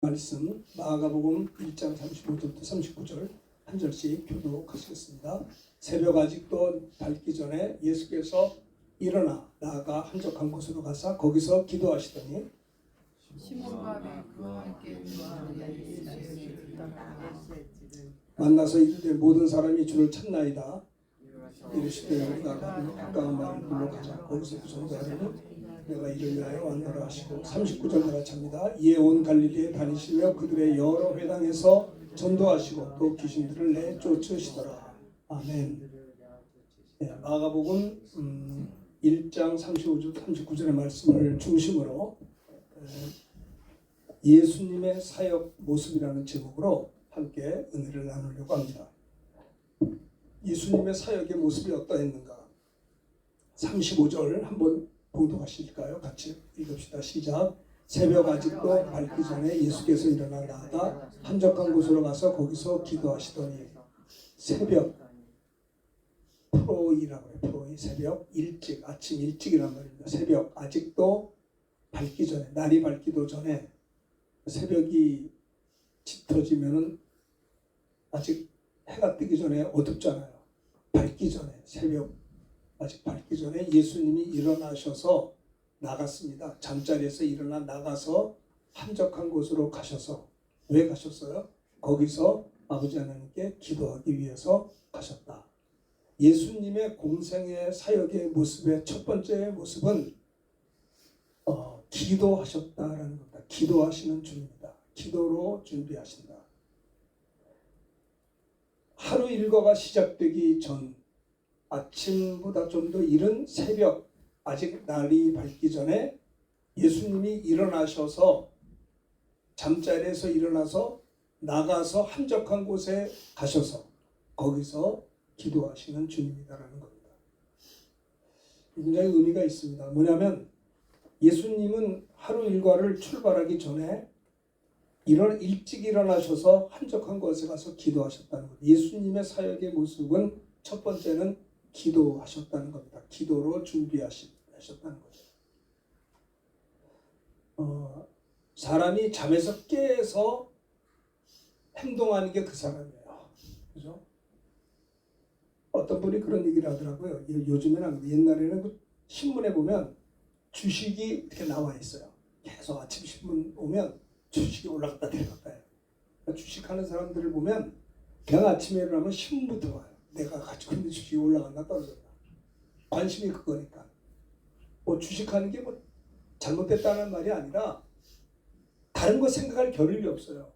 말씀 마가복음 1장 35절부터 39절 한 절씩 교독하시겠습니다. 새벽 아직도 밝기 전에 예수께서 일어나 나아가 한적한 곳으로 가서 거기서 기도하시더니 시몬과 그와 함께 만나서 이르되 모든 사람이 주를 찾나이다. 이르시되 우리가 가까운 마을 물러가자. 거기서 구성자들은 내가 이를 위하여 왔노라 하시고 39절 나가찹니다. 이에 온 갈릴리에 다니시며 그들의 여러 회당에서 전도하시고 또 귀신들을 내쫓으시더라. 아멘. 네, 마가복음 1장 35절 39절의 말씀을 중심으로 예수님의 사역 모습이라는 제목으로 함께 은혜를 나누려고 합니다. 예수님의 사역의 모습이 어떠했는가? 35절 한번 봉독하실까요? 같이 읽읍시다. 시작. 새벽 아직도 밝기 전에 예수께서 일어나 나아가 한적한 곳으로 가서 거기서 기도하시더니 새벽 프로이라고 해요. 프로이 새벽 일찍 아침 일찍이란 말입니다. 새벽 아직도 밝기 전에 날이 밝기도 전에 새벽이 짙어지면은 아직 해가 뜨기 전에 어둡잖아요. 밝기 전에 새벽 아직 밝기 전에 예수님이 일어나셔서 나갔습니다. 잠자리에서 일어나 나가서 한적한 곳으로 가셔서 왜 가셨어요? 거기서 아버지 하나님께 기도하기 위해서 가셨다. 예수님의 공생의 사역의 모습의 첫 번째 모습은 기도하셨다라는 겁니다. 기도하시는 주입니다. 기도로 준비하신다. 하루 일과가 시작되기 전 아침보다 좀 더 이른 새벽 아직 날이 밝기 전에 예수님이 일어나셔서 잠자리에서 일어나서 나가서 한적한 곳에 가셔서 거기서 기도하시는 주님이다라는 겁니다. 굉장히 의미가 있습니다. 뭐냐면 예수님은 하루 일과를 출발하기 전에 일찍 일어나셔서 한적한 곳에 가서 기도하셨다는 것. 예수님의 사역의 모습은 첫 번째는 기도하셨다는 겁니다. 기도로 준비하셨다는 거죠. 사람이 잠에서 깨서 행동하는 게 그 사람이에요. 그죠? 어떤 분이 그런 얘기를 하더라고요. 요즘에는 안 그래요. 옛날에는 그 신문에 보면 주식이 이렇게 나와 있어요. 계속 아침 신문 오면 주식이 올라갔다 내려갔다 해요. 그러니까 주식하는 사람들을 보면 그냥 아침에 일어나면 신문부터 와요. 내가 가지고 있는 주식이 올라갔나 떨어졌나. 관심이 그거니까. 뭐 주식하는 게 뭐 잘못됐다는 말이 아니라 다른 거 생각할 겨를이 없어요.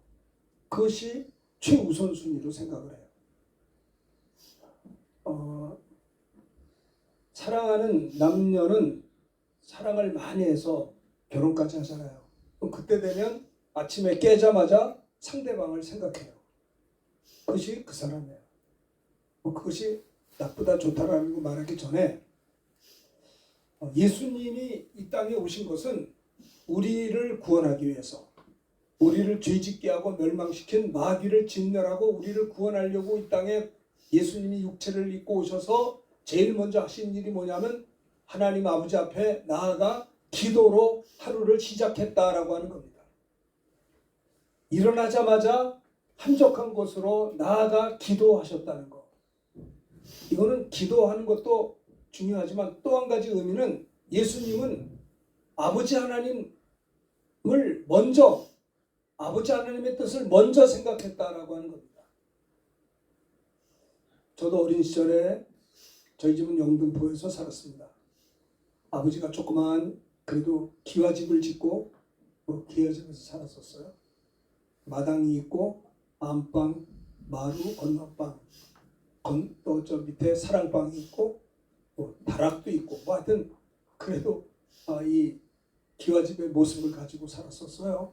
그것이 최우선순위로 생각을 해요. 사랑하는 남녀는 사랑을 많이 해서 결혼까지 하잖아요. 그럼 그때 되면 아침에 깨자마자 상대방을 생각해요. 그것이 그 사람이에요. 그것이 나쁘다 좋다라는 거 말하기 전에 예수님이 이 땅에 오신 것은 우리를 구원하기 위해서, 우리를 죄짓게 하고 멸망시킨 마귀를 진멸하고 우리를 구원하려고 이 땅에 예수님이 육체를 입고 오셔서 제일 먼저 하신 일이 뭐냐면 하나님 아버지 앞에 나아가 기도로 하루를 시작했다라고 하는 겁니다. 일어나자마자 한적한 곳으로 나아가 기도하셨다는 것. 이거는 기도하는 것도 중요하지만 또 한 가지 의미는 예수님은 아버지 하나님을 먼저, 아버지 하나님의 뜻을 먼저 생각했다라고 하는 겁니다. 저도 어린 시절에 저희 집은 영등포에서 살았습니다. 아버지가 조그만 그래도 기와집을 짓고 기와집에서 살았었어요. 마당이 있고 안방, 마루, 건너방, 또 저 밑에 사랑방이 있고 다락도 있고 하여튼 그래도 이 기와집의 모습을 가지고 살았었어요.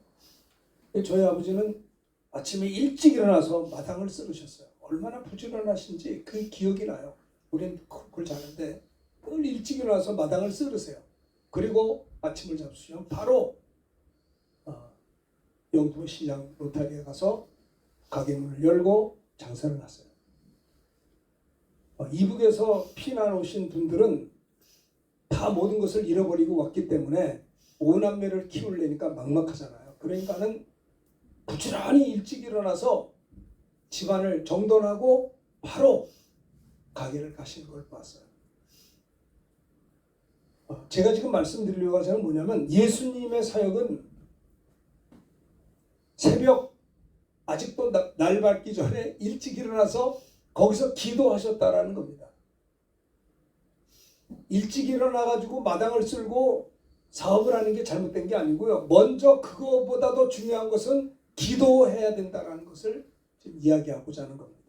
저희 아버지는 아침에 일찍 일어나서 마당을 쓸으셨어요. 얼마나 부지런하신지 그 기억이 나요. 우리는 그걸 자는데 늘 일찍 일어나서 마당을 쓸으세요. 그리고 아침을 잡수시면 바로 영등포 시장 로타리에 가서 가게 문을 열고 장사를 하세요. 이북에서 피난 오신 분들은 다 모든 것을 잃어버리고 왔기 때문에 5남매를 키우려니까 막막하잖아요. 그러니까는 부지런히 일찍 일어나서 집안을 정돈하고 바로 가게를 가시는 걸 봤어요. 제가 지금 말씀드리려고 하는 것은 뭐냐면 예수님의 사역은 새벽 아직도 날 밝기 전에 일찍 일어나서 거기서 기도하셨다라는 겁니다. 일찍 일어나가지고 마당을 쓸고 사업을 하는 게 잘못된 게 아니고요. 먼저 그거보다도 중요한 것은 기도해야 된다는 것을 지금 이야기하고자 하는 겁니다.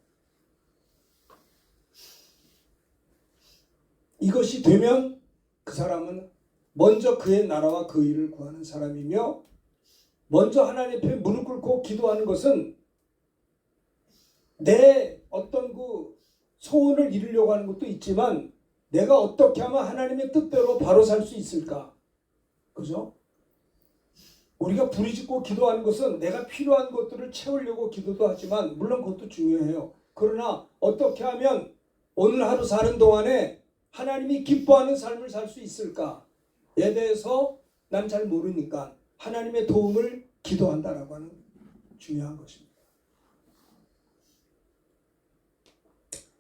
이것이 되면 그 사람은 먼저 그의 나라와 그 일을 구하는 사람이며 먼저 하나님 앞에 무릎 꿇고 기도하는 것은 내 어떤 그 소원을 이루려고 하는 것도 있지만 내가 어떻게 하면 하나님의 뜻대로 바로 살 수 있을까? 그죠? 우리가 부르짖고 기도하는 것은 내가 필요한 것들을 채우려고 기도도 하지만 물론 그것도 중요해요. 그러나 어떻게 하면 오늘 하루 사는 동안에 하나님이 기뻐하는 삶을 살 수 있을까에 대해서 난 잘 모르니까 하나님의 도움을 기도한다라고 하는 중요한 것입니다.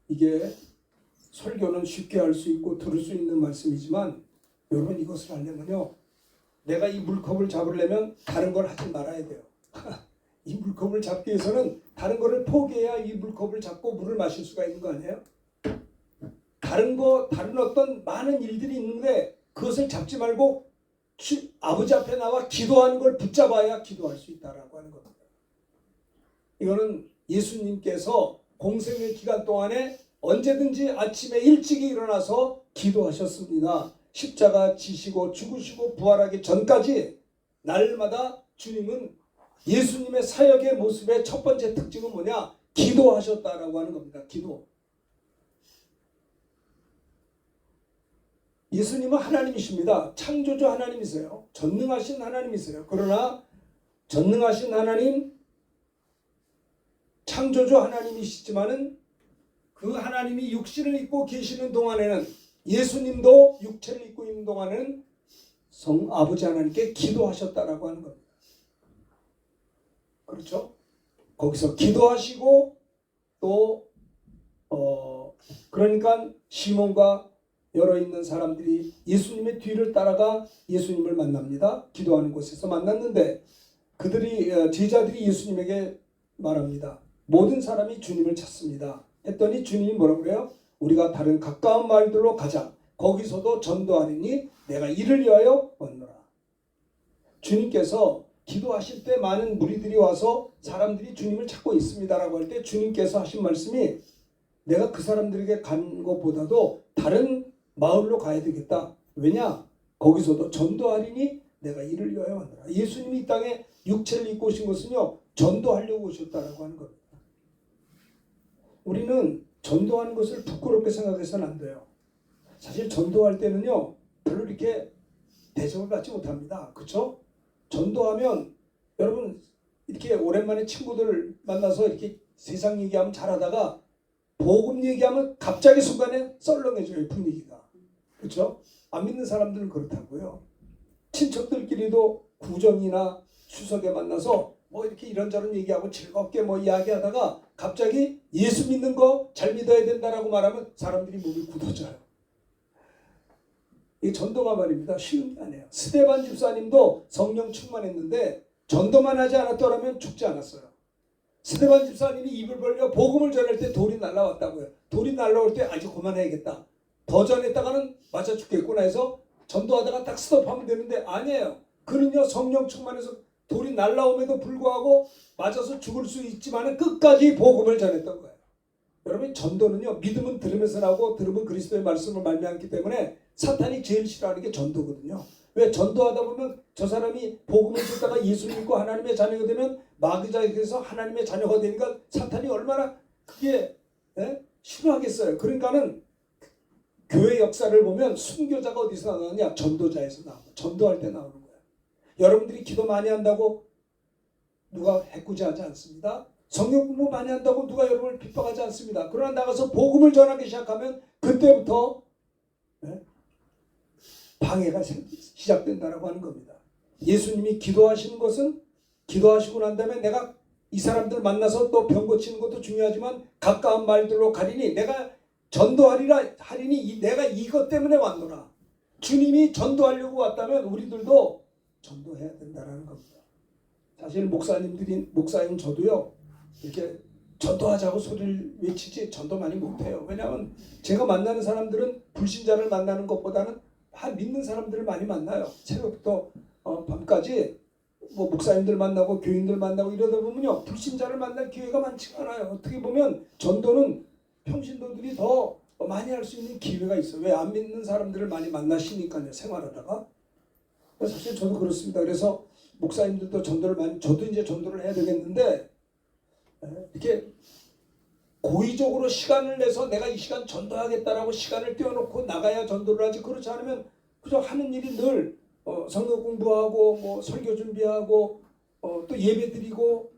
이게 설교는 쉽게 할 수 있고 들을 수 있는 말씀이지만 여러분 이것을 하려면요. 내가 이 물컵을 잡으려면 다른 걸 하지 말아야 돼요. 이 물컵을 잡기 위해서는 다른 거를 포기해야 이 물컵을 잡고 물을 마실 수가 있는 거 아니에요? 다른 어떤 많은 일들이 있는데 그것을 잡지 말고 아버지 앞에 나와 기도하는 걸 붙잡아야 기도할 수 있다라고 하는 겁니다. 이거는 예수님께서 공생의 기간 동안에 언제든지 아침에 일찍 일어나서 기도하셨습니다. 십자가 지시고 죽으시고 부활하기 전까지 날마다 주님은 예수님의 사역의 모습의 첫 번째 특징은 뭐냐? 기도하셨다라고 하는 겁니다. 기도. 예수님은 하나님이십니다. 창조주 하나님이세요. 전능하신 하나님이세요. 그러나 전능하신 하나님, 창조주 하나님이시지만은 그 하나님이 육신을 입고 계시는 동안에는 예수님도 육체를 입고 있는 동안에는 성 아버지 하나님께 기도하셨다라고 하는 겁니다. 그렇죠? 거기서 기도하시고 또 그러니까 시몬과 여러 있는 사람들이 예수님의 뒤를 따라가 예수님을 만납니다. 기도하는 곳에서 만났는데 제자들이 예수님에게 말합니다. 모든 사람이 주님을 찾습니다. 했더니 주님이 뭐라고 그래요? 우리가 다른 가까운 마을들로 가자. 거기서도 전도하리니 내가 이를 위하여 왔노라. 주님께서 기도하실 때 많은 무리들이 와서 사람들이 주님을 찾고 있습니다라고 할 때 주님께서 하신 말씀이 내가 그 사람들에게 간 것보다도 다른 마을로 가야 되겠다. 왜냐? 거기서도 전도하리니 내가 이를 위하여 왔노라. 예수님이 이 땅에 육체를 입고 오신 것은요. 전도하려고 오셨다라고 하는 겁니다. 우리는 전도하는 것을 부끄럽게 생각해서는 안 돼요. 사실 전도할 때는요. 별로 이렇게 대접을 받지 못합니다. 그렇죠? 전도하면 여러분 이렇게 오랜만에 친구들 만나서 이렇게 세상 얘기하면 잘하다가 복음 얘기하면 갑자기 순간에 썰렁해져요. 분위기가. 그렇죠? 안 믿는 사람들은 그렇다고요. 친척들끼리도 구정이나 추석에 만나서 뭐 이렇게 이런저런 얘기하고 즐겁게 뭐 이야기하다가 갑자기 예수 믿는 거 잘 믿어야 된다라고 말하면 사람들이 몸이 굳어져요. 이 전도가 말입니다. 쉬운 게 아니에요. 스데반 집사님도 성령 충만했는데 전도만 하지 않았더라면 죽지 않았어요. 스데반 집사님이 입을 벌려 복음을 전할 때 돌이 날라왔다고요. 돌이 날라올 때 아직 그만해야겠다. 더 전했다가는 맞아 죽겠구나 해서 전도하다가 딱 스톱하면 되는데 아니에요. 그는요 성령 충만해서 돌이 날라옴에도 불구하고 맞아서 죽을 수 있지만 끝까지 복음을 전했던 거예요. 여러분 전도는요 믿음은 들으면서 나오고 들으면 그리스도의 말씀을 말미암기 때문에 사탄이 제일 싫어하는 게 전도거든요. 왜? 전도하다 보면 저 사람이 복음을 듣다가 예수 믿고 하나님의 자녀가 되면 마귀자에게서 하나님의 자녀가 되니까 사탄이 얼마나 그게 싫어하겠어요. 그러니까는 교회 역사를 보면 순교자가 어디서 나오느냐? 전도자에서 나옵니다. 전도할 때 나오는 거예요. 여러분들이 기도 많이 한다고 누가 해꾸지하지 않습니다. 성경 공부 많이 한다고 누가 여러분을 핍박하지 않습니다. 그러나 나가서 복음을 전하기 시작하면 그때부터 방해가 시작된다라고 하는 겁니다. 예수님이 기도하시는 것은 기도하시고 난 다음에 내가 이 사람들 만나서 또 병 고치는 것도 중요하지만 가까운 말들로 가리니 내가 전도하리라 하리니 내가 이것 때문에 왔노라. 주님이 전도하려고 왔다면 우리들도 전도해야 된다는 겁니다. 사실 목사님 저도요 이렇게 전도하자고 소리를 외치지 전도 많이 못해요. 왜냐하면 제가 만나는 사람들은 불신자를 만나는 것보다는 다 믿는 사람들을 많이 만나요. 새벽부터 밤까지 뭐 목사님들 만나고 교인들 만나고 이러다 보면요 불신자를 만날 기회가 많지가 않아요. 어떻게 보면 전도는 평신도들이 더 많이 할 수 있는 기회가 있어요. 왜? 안 믿는 사람들을 많이 만나시니까요. 생활하다가. 사실 저도 그렇습니다. 그래서 목사님들도 전도를 많이, 저도 이제 전도를 해야 되겠는데 이렇게 고의적으로 시간을 내서 내가 이 시간 전도하겠다라고 시간을 떼어놓고 나가야 전도를 하지, 그렇지 않으면 그저 하는 일이 늘 성경 공부하고 뭐 설교 준비하고 또 예배 드리고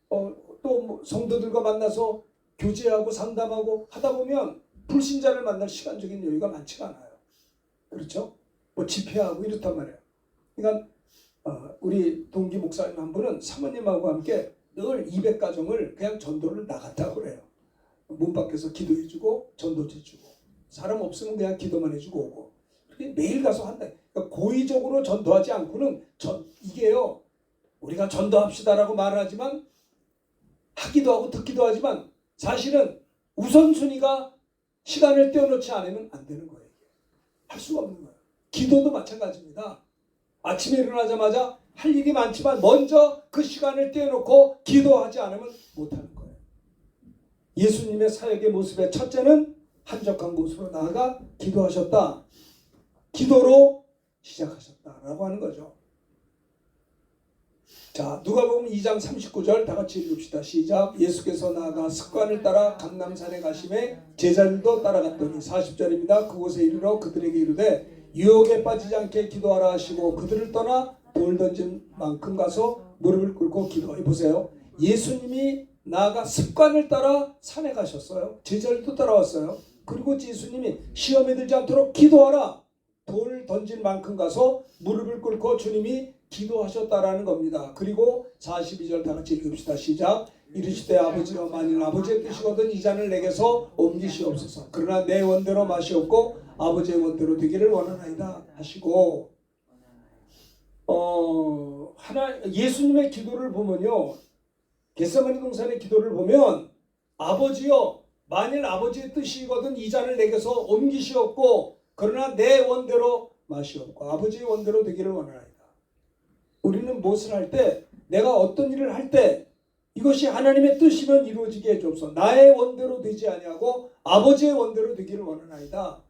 또 뭐 성도들과 만나서 교제하고 상담하고 하다 보면 불신자를 만날 시간적인 여유가 많지가 않아요. 그렇죠? 뭐 집회하고 이렇단 말이에요. 그러니까 우리 동기 목사님 한 분은 사모님하고 함께 늘 200가정을 그냥 전도를 나갔다고 그래요. 문 밖에서 기도해주고 전도지 주고 사람 없으면 그냥 기도만 해주고 오고 그렇게 매일 가서 한다. 그러니까 고의적으로 전도하지 않고는 이게요 우리가 전도합시다라고 말을 하지만 하기도 하고 듣기도 하지만 사실은 우선순위가 시간을 떼어놓지 않으면 안 되는 거예요. 할 수가 없는 거예요. 기도도 마찬가지입니다. 아침에 일어나자마자 할 일이 많지만 먼저 그 시간을 떼어놓고 기도하지 않으면 못하는 거예요. 예수님의 사역의 모습의 첫째는 한적한 곳으로 나아가 기도하셨다. 기도로 시작하셨다라고 하는 거죠. 자, 누가복음 2장 39절 다 같이 읽읍시다. 시작. 예수께서 나아가 습관을 따라 감람산에 가심에 제자들도 따라갔더니 40절입니다. 그곳에 이르러 그들에게 이르되 유혹에 빠지지 않게 기도하라 하시고 그들을 떠나 돌 던진 만큼 가서 무릎을 꿇고 기도해 보세요. 예수님이 나아가 습관을 따라 산에 가셨어요. 제자들도 따라왔어요. 그리고 예수님이 시험에 들지 않도록 기도하라. 돌 던진 만큼 가서 무릎을 꿇고 주님이 기도하셨다라는 겁니다. 그리고 42절 다 같이 읽읍시다. 시작. 이르시되 아버지여 만일 아버지의 뜻이거든 이 잔을 내게서 옮기시옵소서. 그러나 내 원대로 마시옵고 아버지의 원대로 되기를 원하나이다 하시고 예수님의 기도를 보면요. 겟세마네 동산의 기도를 보면 아버지여 만일 아버지의 뜻이거든 이 잔을 내게서 옮기시옵고 그러나 내 원대로 마시옵고 아버지의 원대로 되기를 원하나이다. 우리는 무엇을 할 때 내가 어떤 일을 할 때 이것이 하나님의 뜻이면 이루어지게 해주옵소서. 나의 원대로 되지 아니하고 아버지의 원대로 되기를 원하나이다.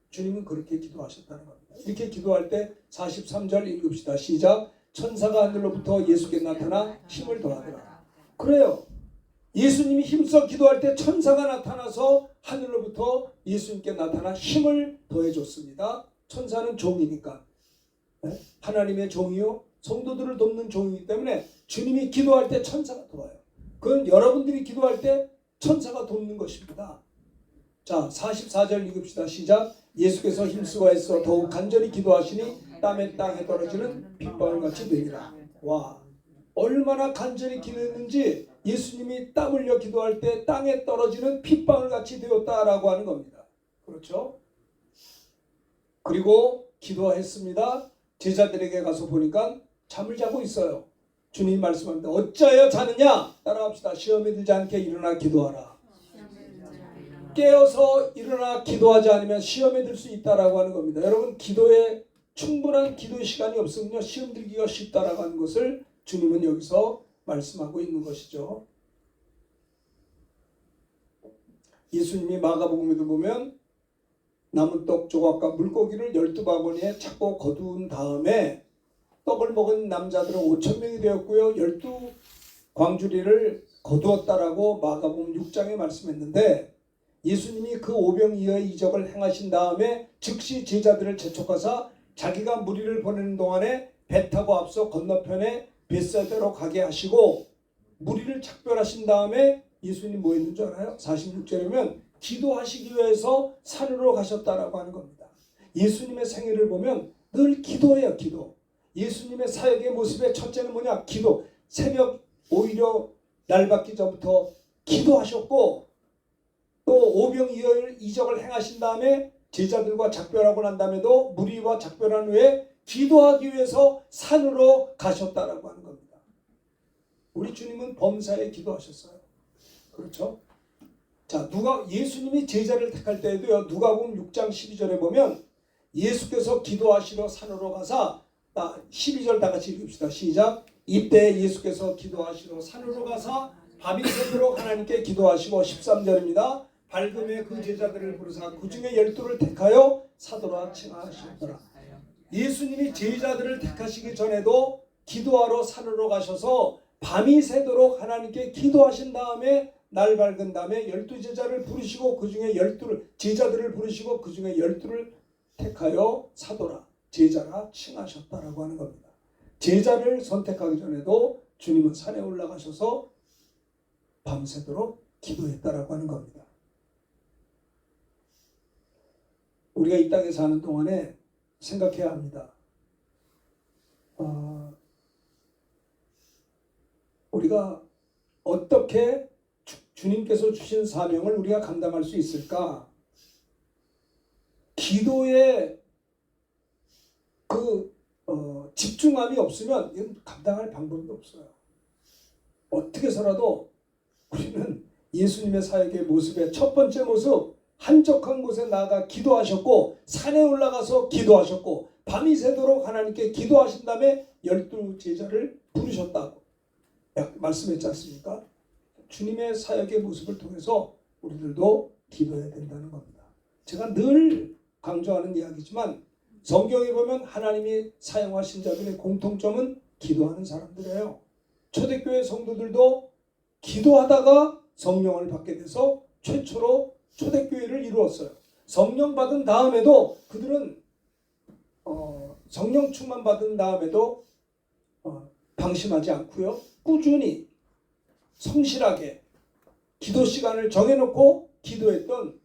주님은 그렇게 기도하셨다는 겁니다. 이렇게 기도할 때 43절 읽읍시다. 시작. 천사가 하늘로부터 예수께 나타나 힘을 더하더라. 그래요. 예수님이 힘써 기도할 때 천사가 나타나서 하늘로부터 예수님께 나타나 힘을 더해줬습니다. 천사는 종이니까. 하나님의 종이요 성도들을 돕는 종이기 때문에 주님이 기도할 때 천사가 도와요. 그건 여러분들이 기도할 때 천사가 돕는 것입니다. 자, 44절 읽읍시다. 시작. 예수께서 힘쓰고 애써 더욱 간절히 기도하시니 땀에 땅에 떨어지는 빗방울같이 되리라. 와, 얼마나 간절히 기도했는지 예수님이 땀 흘려 기도할 때 땅에 떨어지는 핏방울같이 되었다라고 하는 겁니다. 그렇죠? 그리고 기도했습니다. 제자들에게 가서 보니까 잠을 자고 있어요. 주님이 말씀합니다. 어찌하여 자느냐? 따라합시다. 시험에 들지 않게 일어나 기도하라. 깨어서 일어나 기도하지 않으면 시험에 들 수 있다라고 하는 겁니다. 여러분 기도에 충분한 기도 시간이 없으면요 시험 들기가 쉽다라고 하는 것을 주님은 여기서 말씀하고 있는 것이죠. 예수님이 마가복음에도 보면 남은 떡 조각과 물고기를 12바구니에 찾고 거두은 다음에 떡을 먹은 남자들은 5,000명이 되었고요. 12광주리를 거두었다라고 마가복음 6장에 말씀했는데 예수님이 그 오병이어의 이적을 행하신 다음에 즉시 제자들을 재촉하사 자기가 무리를 보내는 동안에 배 타고 앞서 건너편에 벳사이다로 가게 하시고 무리를 작별하신 다음에 예수님 뭐 했는 줄 알아요? 46절이면 기도하시기 위해서 산으로 가셨다라고 하는 겁니다. 예수님의 생애를 보면 늘 기도해요. 기도. 예수님의 사역의 모습의 첫째는 뭐냐? 기도. 새벽 오히려 날 받기 전부터 기도하셨고, 또 오병이어의 이적을 행하신 다음에 제자들과 작별하고 난 다음에도 무리와 작별한 후에 기도하기 위해서 산으로 가셨다라고 하는 겁니다. 우리 주님은 범사에 기도하셨어요. 그렇죠? 자, 예수님이 제자를 택할 때에도요, 누가복음 6장 12절에 보면 예수께서 기도하시러 산으로 가사, 12절 다 같이 읽읍시다. 시작. 이때 예수께서 기도하시러 산으로 가사 밤이 새도록 하나님께 기도하시고, 13절입니다. 밝음에 그 제자들을 부르사 그 중에 12를 택하여 사도라 칭하셨더라. 예수님이 제자들을 택하시기 전에도 기도하러 산으로 가셔서 밤이 새도록 하나님께 기도하신 다음에 날 밝은 다음에 12제자를 부르시고 그 중에 12를 제자들을 부르시고 그 중에 12를 택하여 사도라 제자라 칭하셨다라고 하는 겁니다. 제자를 선택하기 전에도 주님은 산에 올라가셔서 밤새도록 기도했다라고 하는 겁니다. 우리가 이 땅에 사는 동안에 생각해야 합니다. 우리가 어떻게 주님께서 주신 사명을 우리가 감당할 수 있을까? 기도에 집중함이 없으면 이건 감당할 방법도 없어요. 어떻게 해서라도 우리는 예수님의 사역의 모습의 첫 번째 모습, 한적한 곳에 나아가 기도하셨고 산에 올라가서 기도하셨고 밤이 새도록 하나님께 기도하신 다음에 12제자를 부르셨다고 말씀했지 않습니까? 주님의 사역의 모습을 통해서 우리들도 기도해야 된다는 겁니다. 제가 늘 강조하는 이야기지만 성경에 보면 하나님이 사용하신 자들의 공통점은 기도하는 사람들이에요. 초대교회 성도들도 기도하다가 성령을 받게 돼서 최초로 초대교회를 이루었어요. 성령 받은 다음에도 그들은 성령 충만 받은 다음에도 방심하지 않고요. 꾸준히 성실하게 기도 시간을 정해놓고 기도했던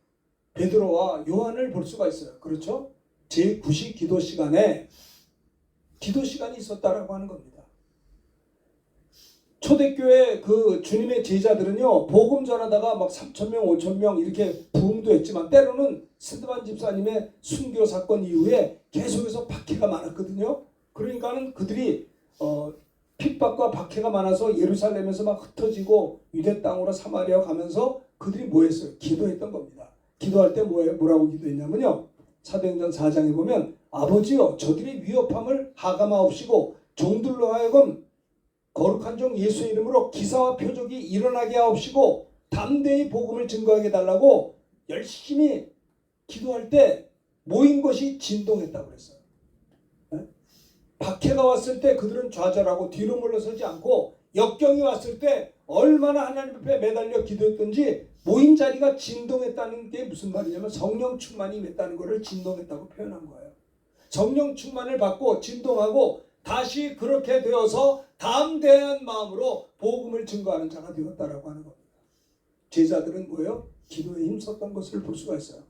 베드로와 요한을 볼 수가 있어요. 그렇죠? 제9시 기도 시간에 기도 시간이 있었다라고 하는 겁니다. 초대교회 그 주님의 제자들은요, 복음 전하다가 막 3,000명, 5,000명 이렇게 부흥도 했지만 때로는 스데반 집사님의 순교 사건 이후에 계속해서 박해가 많았거든요. 그러니까는 그들이 핍박과 박해가 많아서 예루살렘에서 막 흩어지고 유대 땅으로 사마리아 가면서 그들이 뭐 했어요? 기도했던 겁니다. 기도할 때 뭐라고 기도했냐면요. 사도행전 4장에 보면 아버지여 저들의 위협함을 하감하옵시고 종들로 하여금 거룩한 종 예수의 이름으로 기사와 표적이 일어나게 하옵시고 담대히 복음을 증거하게 달라고 열심히 기도할 때 모인 것이 진동했다고 그랬어요. 박해가 왔을 때 그들은 좌절하고 뒤로 물러서지 않고 역경이 왔을 때 얼마나 하나님 앞에 매달려 기도했던지 모인 자리가 진동했다는 게 무슨 말이냐면 성령 충만이 임했다는 것을 진동했다고 표현한 거예요. 성령 충만을 받고 진동하고 다시 그렇게 되어서 담대한 마음으로 복음을 증거하는 자가 되었다라고 하는 겁니다. 제자들은 뭐예요? 기도에 힘썼던 것을 볼 수가 있어요.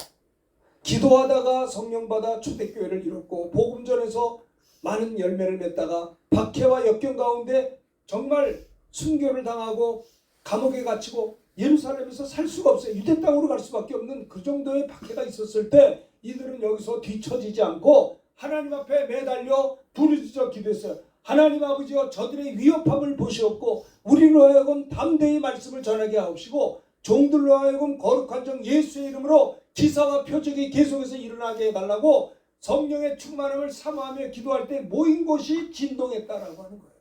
기도하다가 성령 받아 초대교회를 이뤘고 복음 전에서 많은 열매를 맺다가 박해와 역경 가운데 정말 순교를 당하고 감옥에 갇히고 예루살렘에서 살 수가 없어요. 유대 땅으로 갈 수밖에 없는 그 정도의 박해가 있었을 때 이들은 여기서 뒤처지지 않고 하나님 앞에 매달려 부르짖어 기도했어요. 하나님 아버지여 저들의 위협함을 보시옵고 우리로 하여금 담대히 말씀을 전하게 하옵시고 종들로 하여금 거룩한 종 예수의 이름으로 기사와 표적이 계속해서 일어나게 해달라고 성령의 충만함을 사모하며 기도할 때 모인 곳이 진동했다라고 하는 거예요.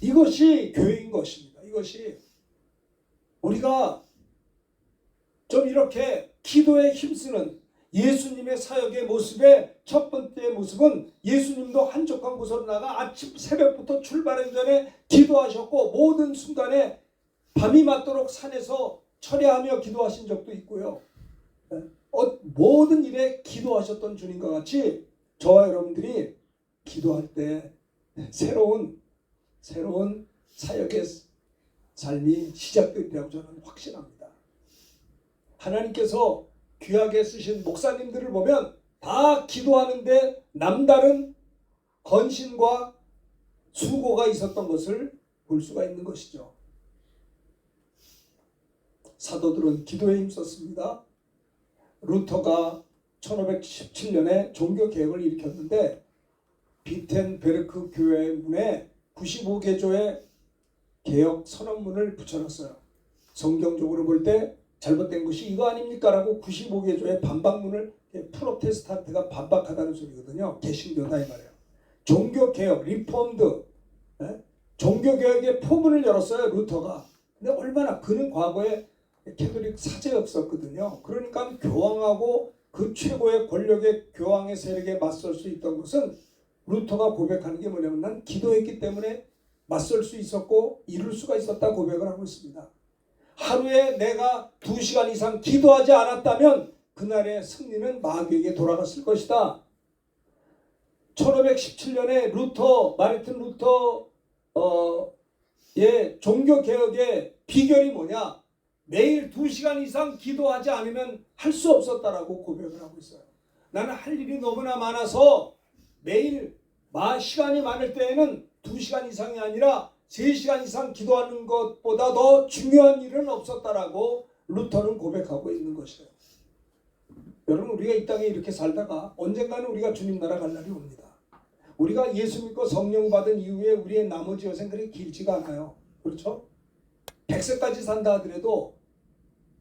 이것이 교회인 것입니다. 이것이 우리가 좀 이렇게 기도에 힘쓰는 예수님의 사역의 모습의 첫 번째 모습은 예수님도 한적한 곳으로 나가 아침 새벽부터 출발하기 전에 기도하셨고 모든 순간에 밤이 맞도록 산에서 철야하며 기도하신 적도 있고요. 모든 일에 기도하셨던 주님과 같이 저와 여러분들이 기도할 때 새로운 사역의 삶이 시작되리라고 저는 확신합니다. 하나님께서 귀하게 쓰신 목사님들을 보면 다 기도하는데 남다른 헌신과 수고가 있었던 것을 볼 수가 있는 것이죠. 사도들은 기도에 힘썼습니다. 루터가 1517년에 종교개혁을 일으켰는데 비텐베르크 교회 문에 95개조의 개혁 선언문을 붙여놨어요. 성경적으로 볼 때 잘못된 것이 이거 아닙니까? 라고 95개조의 반박문을 프로테스탄트가 반박하다는 소리거든요. 개신교다 이 말이에요. 종교개혁, 리폼드, 종교개혁의 포문을 열었어요. 루터가. 근데 얼마나 그는 과거에 캐톨릭 사제였었거든요. 그러니까 교황하고 그 최고의 권력의 교황의 세력에 맞설 수 있던 것은 루터가 고백하는 게 뭐냐면 난 기도했기 때문에 맞설 수 있었고 이룰 수가 있었다 고백을 하고 있습니다. 하루에 내가 2시간 이상 기도하지 않았다면 그날의 승리는 마귀에게 돌아갔을 것이다. 1517년에 마르틴 루터의 종교개혁의 비결이 뭐냐? 매일 2시간 이상 기도하지 않으면 할 수 없었다라고 고백을 하고 있어요. 나는 할 일이 너무나 많아서 매일 시간이 많을 때에는 2시간 이상이 아니라 3시간 이상 기도하는 것보다 더 중요한 일은 없었다라고 루터는 고백하고 있는 것이에요. 여러분, 우리가 이 땅에 이렇게 살다가 언젠가는 우리가 주님 나라 갈 날이 옵니다. 우리가 예수 믿고 성령 받은 이후에 우리의 나머지 여생 그렇게 길지가 않아요. 그렇죠? 100세까지 산다 하더라도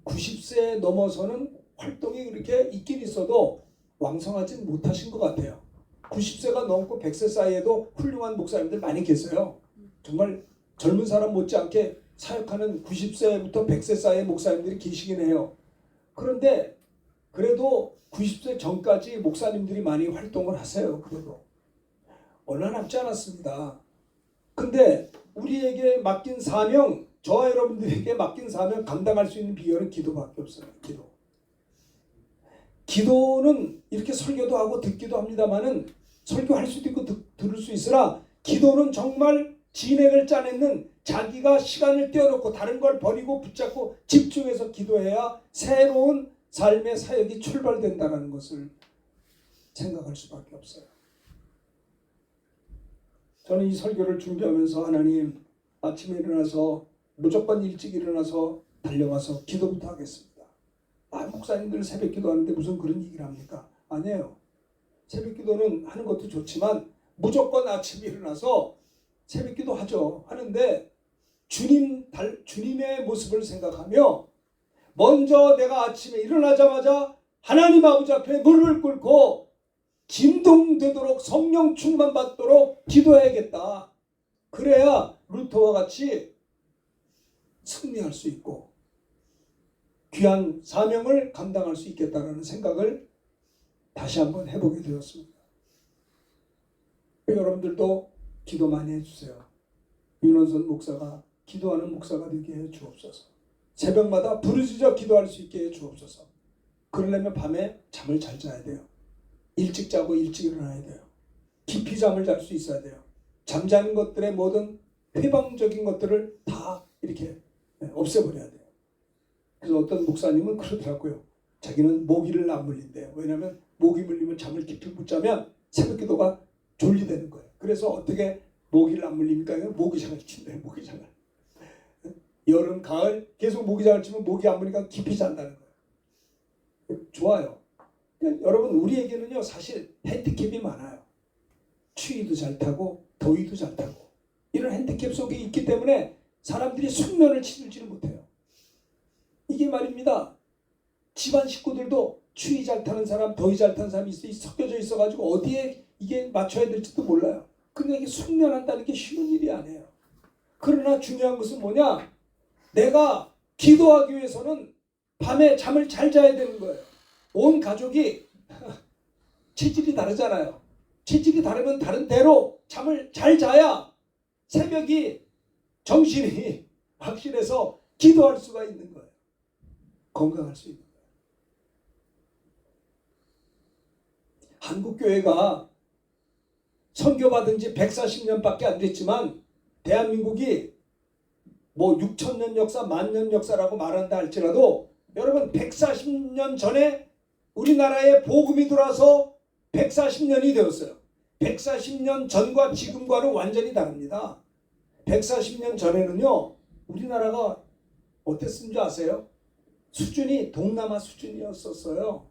90세 넘어서는 활동이 그렇게 있긴 있어도 왕성하진 못하신 것 같아요. 90세가 넘고 100세 사이에도 훌륭한 목사님들 많이 계세요. 정말 젊은 사람 못지않게 사역하는 90세부터 100세 사이의 목사님들이 계시긴 해요. 그런데 그래도 90세 전까지 목사님들이 많이 활동을 하세요. 그래도 얼마 남지 않았습니다. 근데 우리에게 맡긴 사명, 저와 여러분들에게 맡긴 사명 감당할 수 있는 비결은 기도밖에 없어요. 기도는 이렇게 설교도 하고 듣기도 합니다만은 설교할 수도 있고 들을 수 있으나 기도는 정말 진행을 짜내는 자기가 시간을 떼어놓고 다른 걸 버리고 붙잡고 집중해서 기도해야 새로운 삶의 사역이 출발된다는 것을 생각할 수밖에 없어요. 저는 이 설교를 준비하면서 하나님 아침에 일어나서 무조건 일찍 일어나서 달려가서 기도부터 하겠습니다. 목사님들 새벽 기도하는데 무슨 그런 얘기를 합니까? 아니에요. 새벽 기도는 하는 것도 좋지만 무조건 아침에 일어나서 새벽 기도 하는데 주님의 모습을 생각하며 먼저 내가 아침에 일어나자마자 하나님 아버지 앞에 무릎을 꿇고 진동되도록 성령 충만 받도록 기도해야겠다. 그래야 루터와 같이 승리할 수 있고 귀한 사명을 감당할 수 있겠다는 생각을 다시 한번 해보게 되었습니다. 여러분들도 기도 많이 해주세요. 윤원선 목사가 기도하는 목사가 되게 해 주옵소서. 새벽마다 부르짖어 기도할 수 있게 해 주옵소서. 그러려면 밤에 잠을 잘 자야 돼요. 일찍 자고 일찍 일어나야 돼요. 깊이 잠을 잘 수 있어야 돼요. 잠자는 것들의 모든 회방적인 것들을 다 이렇게 없애버려야 돼요. 그래서 어떤 목사님은 그러더라고요. 자기는 모기를 안 물린대요. 왜냐하면 모기 물리면 잠을 깊이 못 자면 새벽 기도가 졸리되는 거예요. 그래서 어떻게 모기를 안 물립니까? 모기장을 친대요. 모기장을. 여름, 가을 계속 모기장을 치면 모기 안 물리니까 깊이 잔다는 거예요. 좋아요. 여러분, 우리에게는요 사실 핸디캡이 많아요. 추위도 잘 타고 더위도 잘 타고 이런 핸디캡 속에 있기 때문에 사람들이 숙면을 치르지를 못해요. 이게 말입니다. 집안 식구들도 추위 잘 타는 사람, 더위 잘 타는 사람이 섞여져 있어가지고 어디에 이게 맞춰야 될지도 몰라요. 그러니까 이게 숙면한다는 게 쉬운 일이 아니에요. 그러나 중요한 것은 뭐냐? 내가 기도하기 위해서는 밤에 잠을 잘 자야 되는 거예요. 온 가족이 체질이 다르잖아요. 체질이 다르면 다른 대로 잠을 잘 자야 새벽이 정신이 확실해서 기도할 수가 있는 거예요. 건강할 수 있는 거예요. 한국교회가 선교받은 지 140년밖에 안 됐지만 대한민국이 뭐 6,000년 역사, 10,000년 역사라고 말한다 할지라도 여러분 140년 전에 우리나라에 복음이 들어와서 140년이 되었어요. 140년 전과 지금과는 완전히 다릅니다. 140년 전에는요, 우리나라가 어땠는지 아세요? 수준이 동남아 수준이었었어요.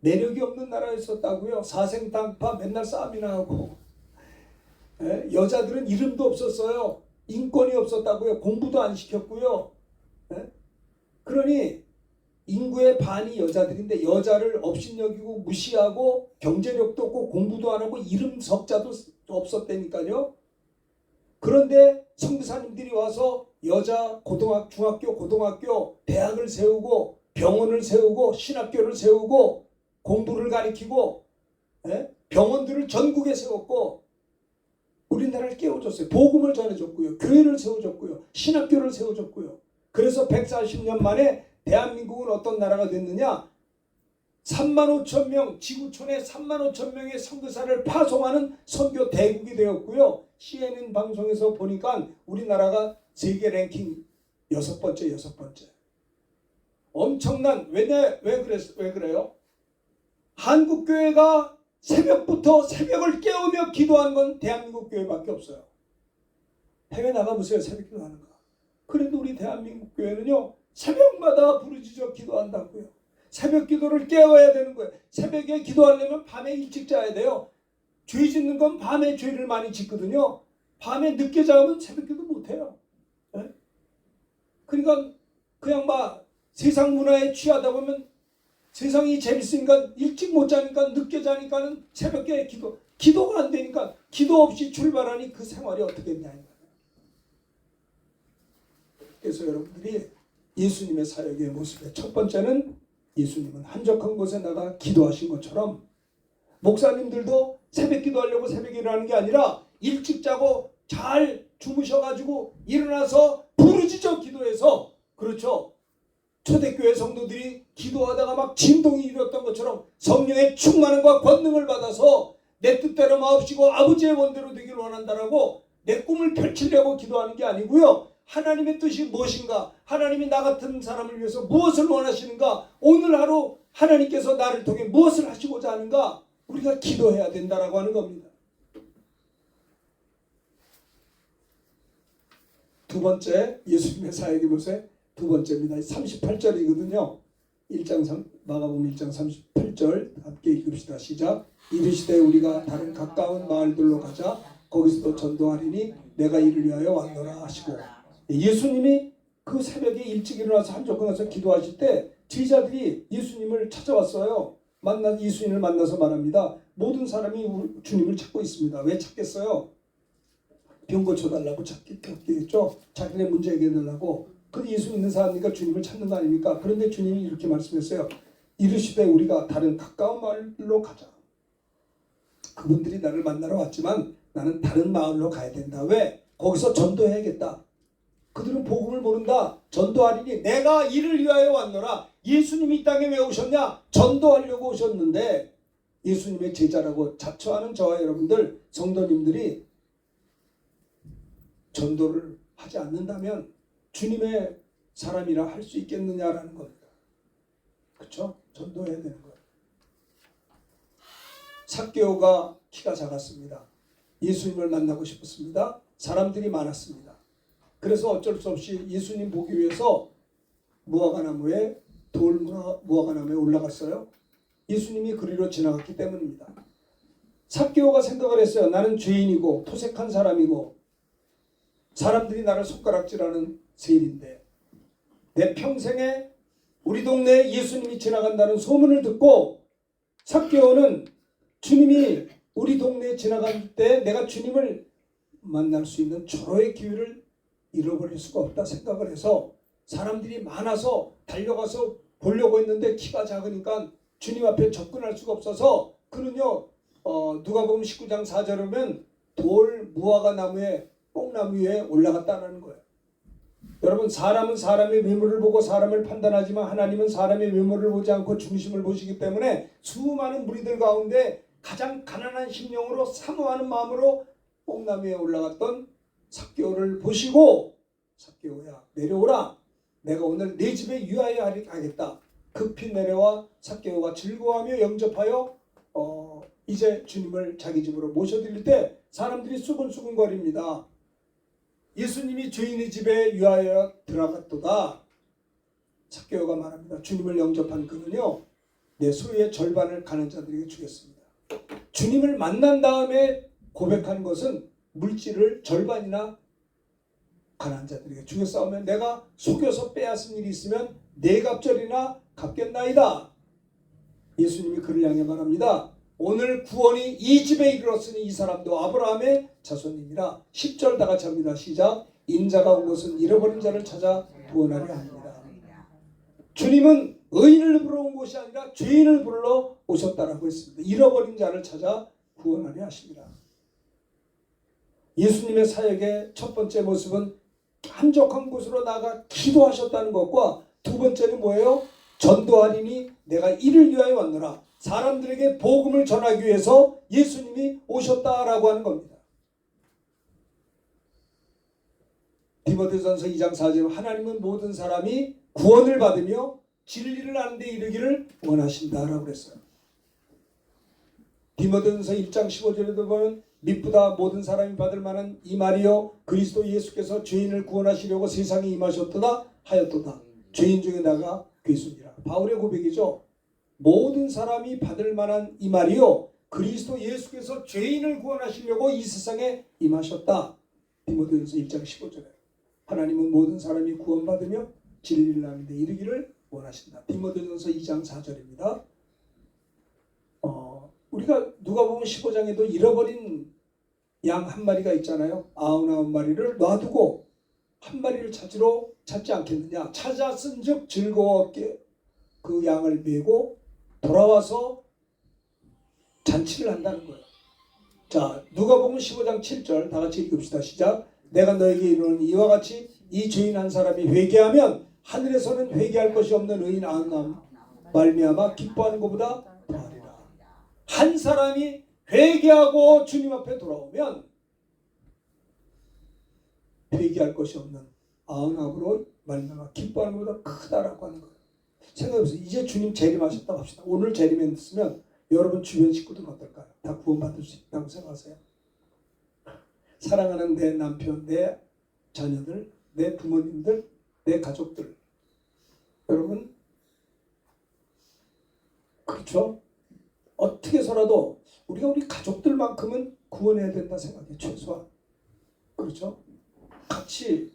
내력이 없는 나라였었다고요. 사생당파 맨날 싸움이나 하고, 여자들은 이름도 없었어요. 인권이 없었다고요. 공부도 안 시켰고요. 그러니 인구의 반이 여자들인데 여자를 업신여기고 무시하고 경제력도 없고 공부도 안 하고 이름 석자도 없었다니까요. 그런데 선교사님들이 와서 여자 중학교, 고등학교, 대학을 세우고 병원을 세우고 신학교를 세우고 공부를 가르치고 병원들을 전국에 세웠고 우리나라를 깨워줬어요. 복음을 전해줬고요. 교회를 세워줬고요. 신학교를 세워줬고요. 그래서 140년 만에 대한민국은 어떤 나라가 됐느냐? 3만 5천 명, 지구촌에 3만 5천 명의 선교사를 파송하는 선교 대국이 되었고요. CNN 방송에서 보니까 우리나라가 세계 랭킹 6번째. 엄청난, 왜 그래요? 한국교회가 새벽부터 새벽을 깨우며 기도하는 건 대한민국 교회밖에 없어요. 해외 나가보세요. 새벽 기도하는 거. 그래도 우리 대한민국 교회는요. 새벽마다 부르짖어 기도한다고요. 새벽 기도를 깨워야 되는 거예요. 새벽에 기도하려면 밤에 일찍 자야 돼요. 죄 짓는 건 밤에 죄를 많이 짓거든요. 밤에 늦게 자면 새벽 기도 못해요. 그러니까 그냥 막 세상 문화에 취하다 보면 세상이 재밌으니까 일찍 못 자니까 늦게 자니까는 새벽에 기도가 안 되니까 기도 없이 출발하니 그 생활이 어떻게 했냐. 그래서 여러분들이 예수님의 사역의 모습에 첫 번째는 예수님은 한적한 곳에 나가 기도하신 것처럼 목사님들도 새벽 기도하려고 새벽에 일어나는 게 아니라 일찍 자고 잘 주무셔가지고 일어나서 부르짖어 기도해서 그렇죠. 초대교회 성도들이 기도하다가 막 진동이 일었던 것처럼 성령의 충만함과 권능을 받아서 내 뜻대로 마옵시고 아버지의 원대로 되길 원한다라고 내 꿈을 펼치려고 기도하는 게 아니고요. 하나님의 뜻이 무엇인가? 하나님이 나 같은 사람을 위해서 무엇을 원하시는가? 오늘 하루 하나님께서 나를 통해 무엇을 하시고자 하는가? 우리가 기도해야 된다라고 하는 겁니다. 두 번째, 예수님의 사역의 모습 두 번째입니다. 38절이거든요. 마가복음 1장 38절 함께 읽읍시다. 시작. 이르시되 우리가 다른 가까운 마을들로 가자. 거기서도 전도하리니 내가 이를 위하여 왔노라 하시고 예수님이 그 새벽에 일찍 일어나서 한적한 곳에서 기도하실 때 제자들이 예수님을 찾아왔어요. 예수님을 만나서 말합니다. 모든 사람이 주님을 찾고 있습니다. 왜 찾겠어요? 병 고쳐달라고 찾겠죠. 자기네 문제 해결하려고. 그 예수 믿는 사람이니까 주님을 찾는 거 아닙니까? 그런데 주님이 이렇게 말씀했어요. 이르시되 우리가 다른 가까운 마을로 가자. 그분들이 나를 만나러 왔지만 나는 다른 마을로 가야 된다. 왜? 거기서 전도해야겠다. 그들은 복음을 모른다. 전도하리니 내가 이를 위하여 왔노라. 예수님이 이 땅에 왜 오셨냐? 전도하려고 오셨는데 예수님의 제자라고 자처하는 저와 여러분들 성도님들이 전도를 하지 않는다면 주님의 사람이라 할 수 있겠느냐라는 겁니다. 그렇죠? 전도해야 되는 거예요. 삭개오가 키가 작았습니다. 예수님을 만나고 싶었습니다. 사람들이 많았습니다. 그래서 어쩔 수 없이 예수님 보기 위해서 무화과나무에 무화과나무에 올라갔어요. 예수님이 그리로 지나갔기 때문입니다. 삭개오가 생각을 했어요. 나는 죄인이고 토색한 사람이고 사람들이 나를 손가락질하는 세일인데 내 평생에 우리 동네에 예수님이 지나간다는 소문을 듣고 삭개오는 주님이 우리 동네에 지나갈 때 내가 주님을 만날 수 있는 절호의 기회를 잃어버릴 수가 없다 생각을 해서 사람들이 많아서 달려가서 보려고 했는데 키가 작으니까 주님 앞에 접근할 수가 없어서 그는요 누가복음 19장 4절에 보면 돌 무화과 나무에 뽕나무 위에 올라갔다는 거예요. 여러분 사람은 사람의 외모를 보고 사람을 판단하지만 하나님은 사람의 외모를 보지 않고 중심을 보시기 때문에 수많은 무리들 가운데 가장 가난한 심령으로 사모하는 마음으로 뽕나무 위에 올라갔던 삭개오를 보시고 삭개오야 내려오라. 내가 오늘 내 집에 유하여 하겠다. 급히 내려와 삭개오가 즐거워하며 영접하여 이제 주님을 자기 집으로 모셔드릴 때 사람들이 수근수근거립니다. 예수님이 죄인의 집에 유하여 들어갔도다. 삭개오가 말합니다. 주님을 영접한 그는요, 내 소유의 절반을 가난한 자들에게 주겠습니다. 주님을 만난 다음에 고백한 것은 물질을 절반이나 가난한 자들에게 주겠사오며 내가 속여서 빼앗은 일이 있으면 네 갑절이나 갚겠나이다. 예수님이 그를 향해 말합니다. 오늘 구원이 이 집에 이르렀으니 이 사람도 아브라함의 자손입니다. 10절 다 같이 합니다. 시작. 인자가 온 것은 잃어버린 자를 찾아 구원하려 합니다. 주님은 의인을 부르러 온 것이 아니라 죄인을 부르러 오셨다라고 했습니다. 잃어버린 자를 찾아 구원하려 하십니다. 예수님의 사역의 첫 번째 모습은 한적한 곳으로 나가 기도하셨다는 것과 두 번째는 뭐예요? 전도하리니 내가 이를 위하여 왔노라. 사람들에게 복음을 전하기 위해서 예수님이 오셨다라고 하는 겁니다. 디모데전서 2장 4절 하나님은 모든 사람이 구원을 받으며 진리를 아는 데 이르기를 원하신다라고 그랬어요. 디모데전서 1장 15절에도 보면 미쁘다 모든 사람이 받을 만한 이 말이요 그리스도 예수께서 죄인을 구원하시려고 세상에 임하셨도다 하였도다. 죄인 중에 나가 괴수니라. 바울의 고백이죠. 모든 사람이 받을 만한 이 말이요 그리스도 예수께서 죄인을 구원하시려고 이 세상에 임하셨다. 디모데전서 1장 15절에 하나님은 모든 사람이 구원받으며 진리를 아는 데 이르기를 원하신다. 디모데전서 2장 4절입니다. 우리가 누가복음 15장에도 잃어버린 양 한 마리가 있잖아요. 99마리를 놔두고 한 마리를 찾지 않겠느냐. 찾았은즉 즐거웠게 그 양을 메고 돌아와서 잔치를 한다는 거예요. 자, 누가복음 15장 7절 다 같이 읽읍시다. 시작. 내가 너에게 이르는 이와 같이 이 죄인 한 사람이 회개하면 하늘에서는 회개할 것이 없는 의인 99 말미암아 기뻐하는 것보다 더하리라. 한 사람이 회개하고 주님 앞에 돌아오면 회개할 것이 없는 99으로 말미암아 기뻐하는 것보다 크다라고 하는 거예요. 생각해보세요. 이제 주님 재림하셨다고 합시다. 오늘 재림했으면 여러분 주변 식구들은 어떨까요? 다 구원받을 수 있다고 생각하세요? 사랑하는 내 남편, 내 자녀들, 내 부모님들, 내 가족들. 여러분 그렇죠? 어떻게 해서라도 우리가 우리 가족들만큼은 구원해야 된다 생각해요. 최소한. 그렇죠? 같이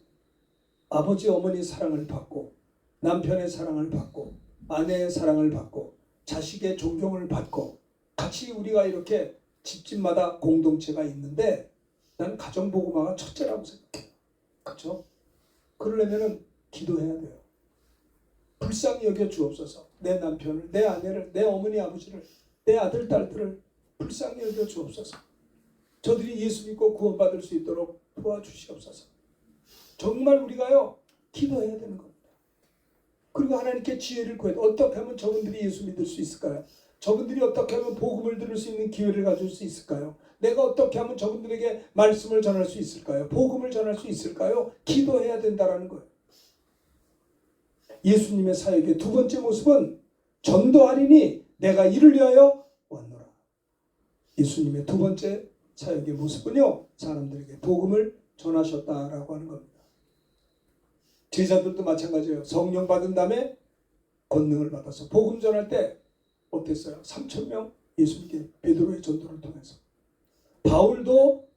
아버지 어머니 사랑을 받고 남편의 사랑을 받고 아내의 사랑을 받고 자식의 존경을 받고 같이 우리가 이렇게 집집마다 공동체가 있는데 난 가정복음화가 첫째라고 생각해요. 그렇죠? 그러려면 기도해야 돼요. 불쌍히 여겨 주옵소서. 내 남편을, 내 아내를, 내 어머니 아버지를, 내 아들 딸들을 불쌍히 여겨 주옵소서. 저들이 예수 믿고 구원받을 수 있도록 도와주시옵소서. 정말 우리가요 기도해야 되는 겁니다. 그리고 하나님께 지혜를 구해야 돼. 어떻게 하면 저분들이 예수 믿을 수 있을까요? 저분들이 어떻게 하면 복음을 들을 수 있는 기회를 가질 수 있을까요? 내가 어떻게 하면 저분들에게 말씀을 전할 수 있을까요? 복음을 전할 수 있을까요? 기도해야 된다라는 거예요. 예수님의 사역의 두 번째 모습은 전도하리니 내가 이를 위하여 왔노라. 예수님의 두 번째 사역의 모습은요 사람들에게 복음을 전하셨다라고 하는 겁니다. 제자들도 마찬가지예요. 성령 받은 다음에 권능을 받아서 복음 전할 때 어땠어요? 3,000명 예수님께 베드로의 전도를 통해서. 바울도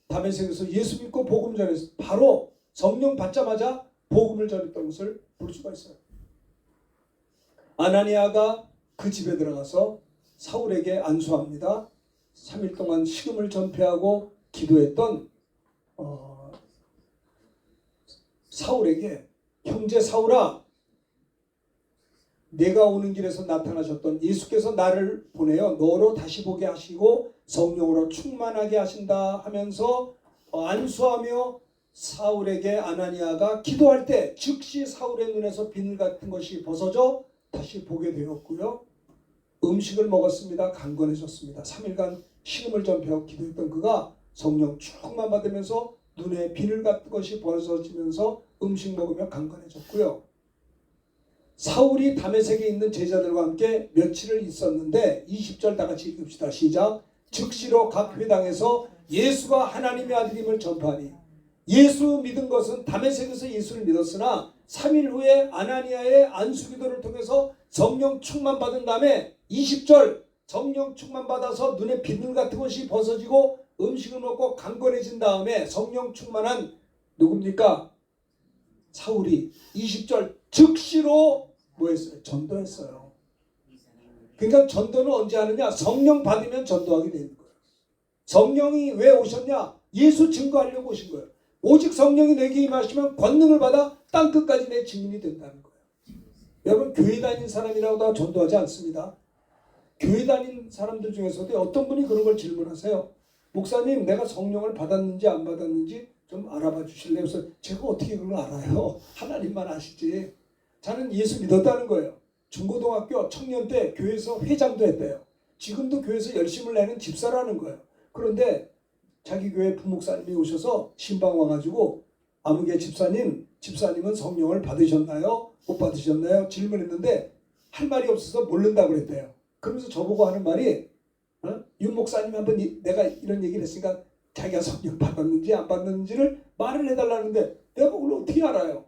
다메섹에서 예수 믿고 복음 전해서 바로 성령 받자마자 복음을 전했던 것을 볼 수가 있어요. 아나니아가 그 집에 들어가서 사울에게 안수합니다. 3일 동안 식음을 전폐하고 기도했던 사울에게 형제 사울아 내가 오는 길에서 나타나셨던 예수께서 나를 보내어 너로 다시 보게 하시고 성령으로 충만하게 하신다 하면서 안수하며 사울에게 아나니아가 기도할 때 즉시 사울의 눈에서 비늘 같은 것이 벗어져 다시 보게 되었고요. 음식을 먹었습니다. 강건해졌습니다. 3일간 식음을 전폐하고 기도했던 그가 성령 충만 받으면서 눈에 비늘 같은 것이 벗어지면서 음식 먹으며 강건해졌고요. 사울이 다메섹에 있는 제자들과 함께 며칠을 있었는데 20절 다 같이 읽읍시다. 시작. 즉시로 각 회당에서 예수가 하나님의 아들임을 전파하니 예수 믿은 것은 다메섹에서 예수를 믿었으나 3일 후에 아나니아의 안수기도를 통해서 성령 충만 받은 다음에 20절 성령 충만 받아서 눈에 비늘 같은 것이 벗어지고 음식을 먹고 강건해진 다음에 성령 충만한 누굽니까? 사울이 20절 즉시로 뭐 했어요? 전도했어요. 그러니까 전도는 언제 하느냐? 성령 받으면 전도하게 되는 거예요. 성령이 왜 오셨냐? 예수 증거하려고 오신 거예요. 오직 성령이 내게 임하시면 권능을 받아 땅끝까지 내 증인이 된다는 거예요. 여러분 교회 다니는 사람이라고 다 전도하지 않습니다. 교회 다니는 사람들 중에서도 어떤 분이 그런 걸 질문하세요. 목사님 내가 성령을 받았는지 안 받았는지 좀 알아봐 주실래요? 그래서 제가 어떻게 그걸 알아요? 하나님만 아시지. 저는 예수 믿었다는 거예요. 중고등학교 청년 때 교회에서 회장도 했대요. 지금도 교회에서 열심을 내는 집사라는 거예요. 그런데 자기 교회 부목사님이 오셔서 신방 와가지고 아무개 집사님은 성령을 받으셨나요? 못 받으셨나요? 질문했는데 할 말이 없어서 모른다고 그랬대요. 그러면서 저보고 하는 말이 윤 목사님 한번 내가 이런 얘기를 했으니까 자기가 성령 받았는지 안 받았는지를 말을 해달라는데 내가 그걸 어떻게 알아요?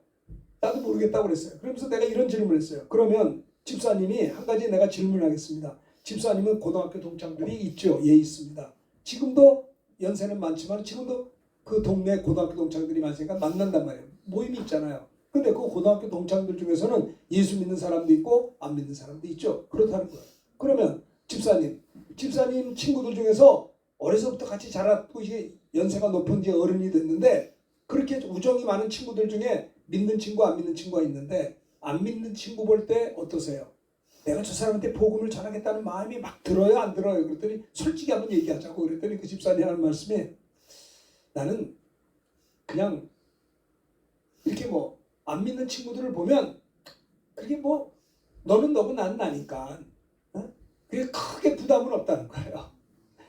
나도 모르겠다고 그랬어요. 그러면서 내가 이런 질문을 했어요. 그러면 집사님이 한 가지 내가 질문하겠습니다. 집사님은 고등학교 동창들이 있죠? 예, 있습니다. 지금도 연세는 많지만 지금도 그 동네 고등학교 동창들이 많으니까 만난단 말이에요. 모임이 있잖아요. 근데 그 고등학교 동창들 중에서는 예수 믿는 사람도 있고 안 믿는 사람도 있죠. 그렇다는 거예요. 그러면 집사님 친구들 중에서 어려서부터 같이 자랐고 이게 연세가 높은 지 어른이 됐는데 그렇게 우정이 많은 친구들 중에 믿는 친구 안 믿는 친구가 있는데 안 믿는 친구 볼 때 어떠세요? 내가 저 사람한테 복음을 전하겠다는 마음이 막 들어요 안 들어요? 그랬더니 솔직히 한번 얘기하자고 그랬더니 그 집사님이 하는 말씀이 나는 그냥 이렇게 뭐 안 믿는 친구들을 보면 그게 뭐 너는 너고 나는 나니까 그게 크게 부담은 없다는 거예요.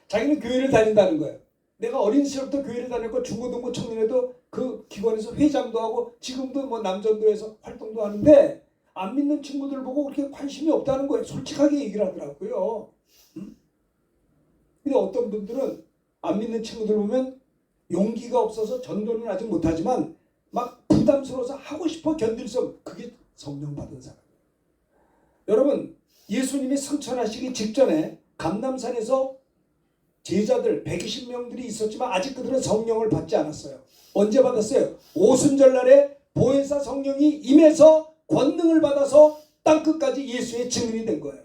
자기는 교회를 다닌다는 거예요. 내가 어린 시절부터 교회를 다녔고 중고등부 청년회도 그 기관에서 회장도 하고 지금도 뭐 남전도에서 활동도 하는데 안 믿는 친구들 보고 그렇게 관심이 없다는 거예요. 솔직하게 얘기를 하더라고요. 근데 어떤 분들은 안 믿는 친구들 보면 용기가 없어서 전도는 아직 못하지만 막 부담스러워서 하고 싶어 견딜 수 없는 그게 성령 받은 사람. 여러분 예수님이 승천하시기 직전에 감람산에서 제자들 120명들이 있었지만 아직 그들은 성령을 받지 않았어요. 언제 받았어요? 오순절날에 보혜사 성령이 임해서 권능을 받아서 땅끝까지 예수의 증인이 된 거예요.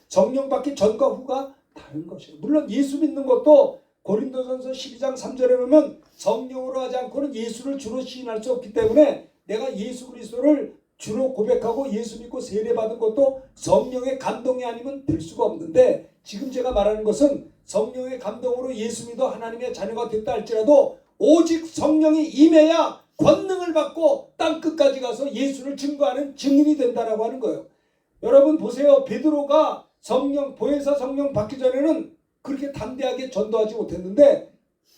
성령 받기 전과 후가 다른 것이에요. 물론 예수 믿는 것도 고린도전서 12장 3절에 보면 성령으로 하지 않고는 예수를 주로 시인할 수 없기 때문에 내가 예수 그리스도를 주로 고백하고 예수 믿고 세례받은 것도 성령의 감동이 아니면 될 수가 없는데 지금 제가 말하는 것은 성령의 감동으로 예수 믿어 하나님의 자녀가 됐다 할지라도 오직 성령이 임해야 권능을 받고 땅끝까지 가서 예수를 증거하는 증인이 된다라고 하는 거예요. 여러분 보세요. 베드로가 보혜사 성령 받기 전에는 그렇게 담대하게 전도하지 못했는데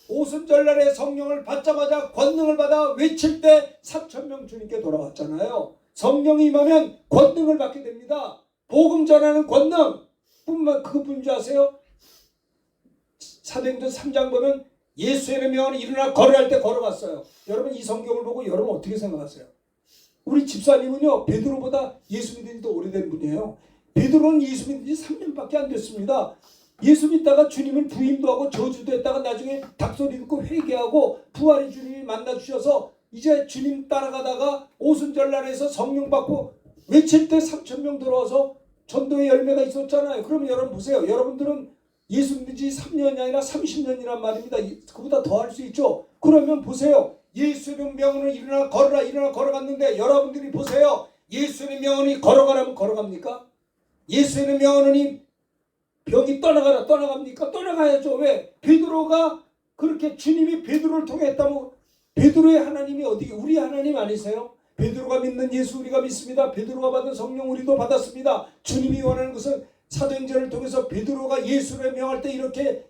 오순절날에 성령을 받자마자 권능을 받아 외칠 때 3,000명 주님께 돌아왔잖아요. 성령이 임하면 권능을 받게 됩니다. 복음 전하는 권능 그것뿐인 줄 아세요? 사도행전 3장 보면 예수의 명은 일어나 걸어갈 때 걸어갔어요. 여러분 이 성경을 보고 여러분 어떻게 생각하세요? 우리 집사님은요 베드로보다 예수 믿은 지 더 오래된 분이에요. 베드로는 예수 믿은 지 3년밖에 안 됐습니다. 예수 믿다가 주님을 부인도 하고 저주도 했다가 나중에 닭소리 듣고 회개하고 부활의 주님이 만나주셔서 이제 주님 따라가다가 오순절날에서 성령 받고 외칠 때 3,000명 들어와서 전도의 열매가 있었잖아요. 그러면 여러분 보세요. 여러분들은 예수 믿은 지 3년이 아니라 30년이란 말입니다. 그보다 더 할 수 있죠. 그러면 보세요. 예수의 명언은 일어나 걸어갔는데 여러분들이 보세요. 예수의 명언이 걸어가라면 걸어갑니까? 예수의 명언이 병이 떠나갑니까? 떠나가야죠. 왜? 베드로가 그렇게 주님이 베드로를 통해 했다면 베드로의 하나님이 어디 우리 하나님 아니세요? 베드로가 믿는 예수 우리가 믿습니다. 베드로가 받은 성령 우리도 받았습니다. 주님이 원하는 것은 사도행전을 통해서 베드로가 예수를 명할 때 이렇게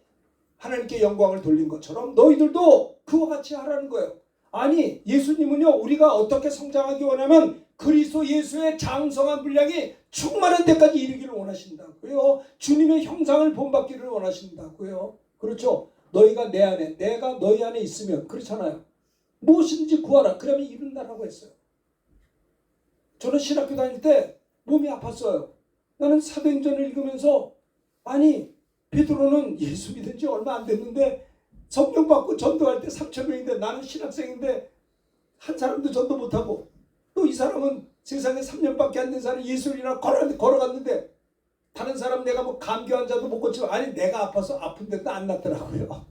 하나님께 영광을 돌린 것처럼 너희들도 그와 같이 하라는 거예요. 아니 예수님은요 우리가 어떻게 성장하기 원하면 그리스도 예수의 장성한 분량이 충만한 데까지 이르기를 원하신다고요. 주님의 형상을 본받기를 원하신다고요. 그렇죠. 너희가 내 안에 내가 너희 안에 있으면 그렇잖아요. 무엇인지 구하라 그러면 이룬다라고 했어요. 저는 신학교 다닐 때 몸이 아팠어요. 나는 사도행전을 읽으면서 아니 베드로는 예수 믿은 지 얼마 안 됐는데 성령 받고 전도할 때 3,000명인데 나는 신학생인데 한 사람도 전도 못하고 또 이 사람은 세상에 3년밖에 안 된 사람 예수님이랑 걸어갔는데 다른 사람 내가 뭐 감기 환자도 못 고치고 아니 내가 아파서 아픈데도 안 낫더라고요.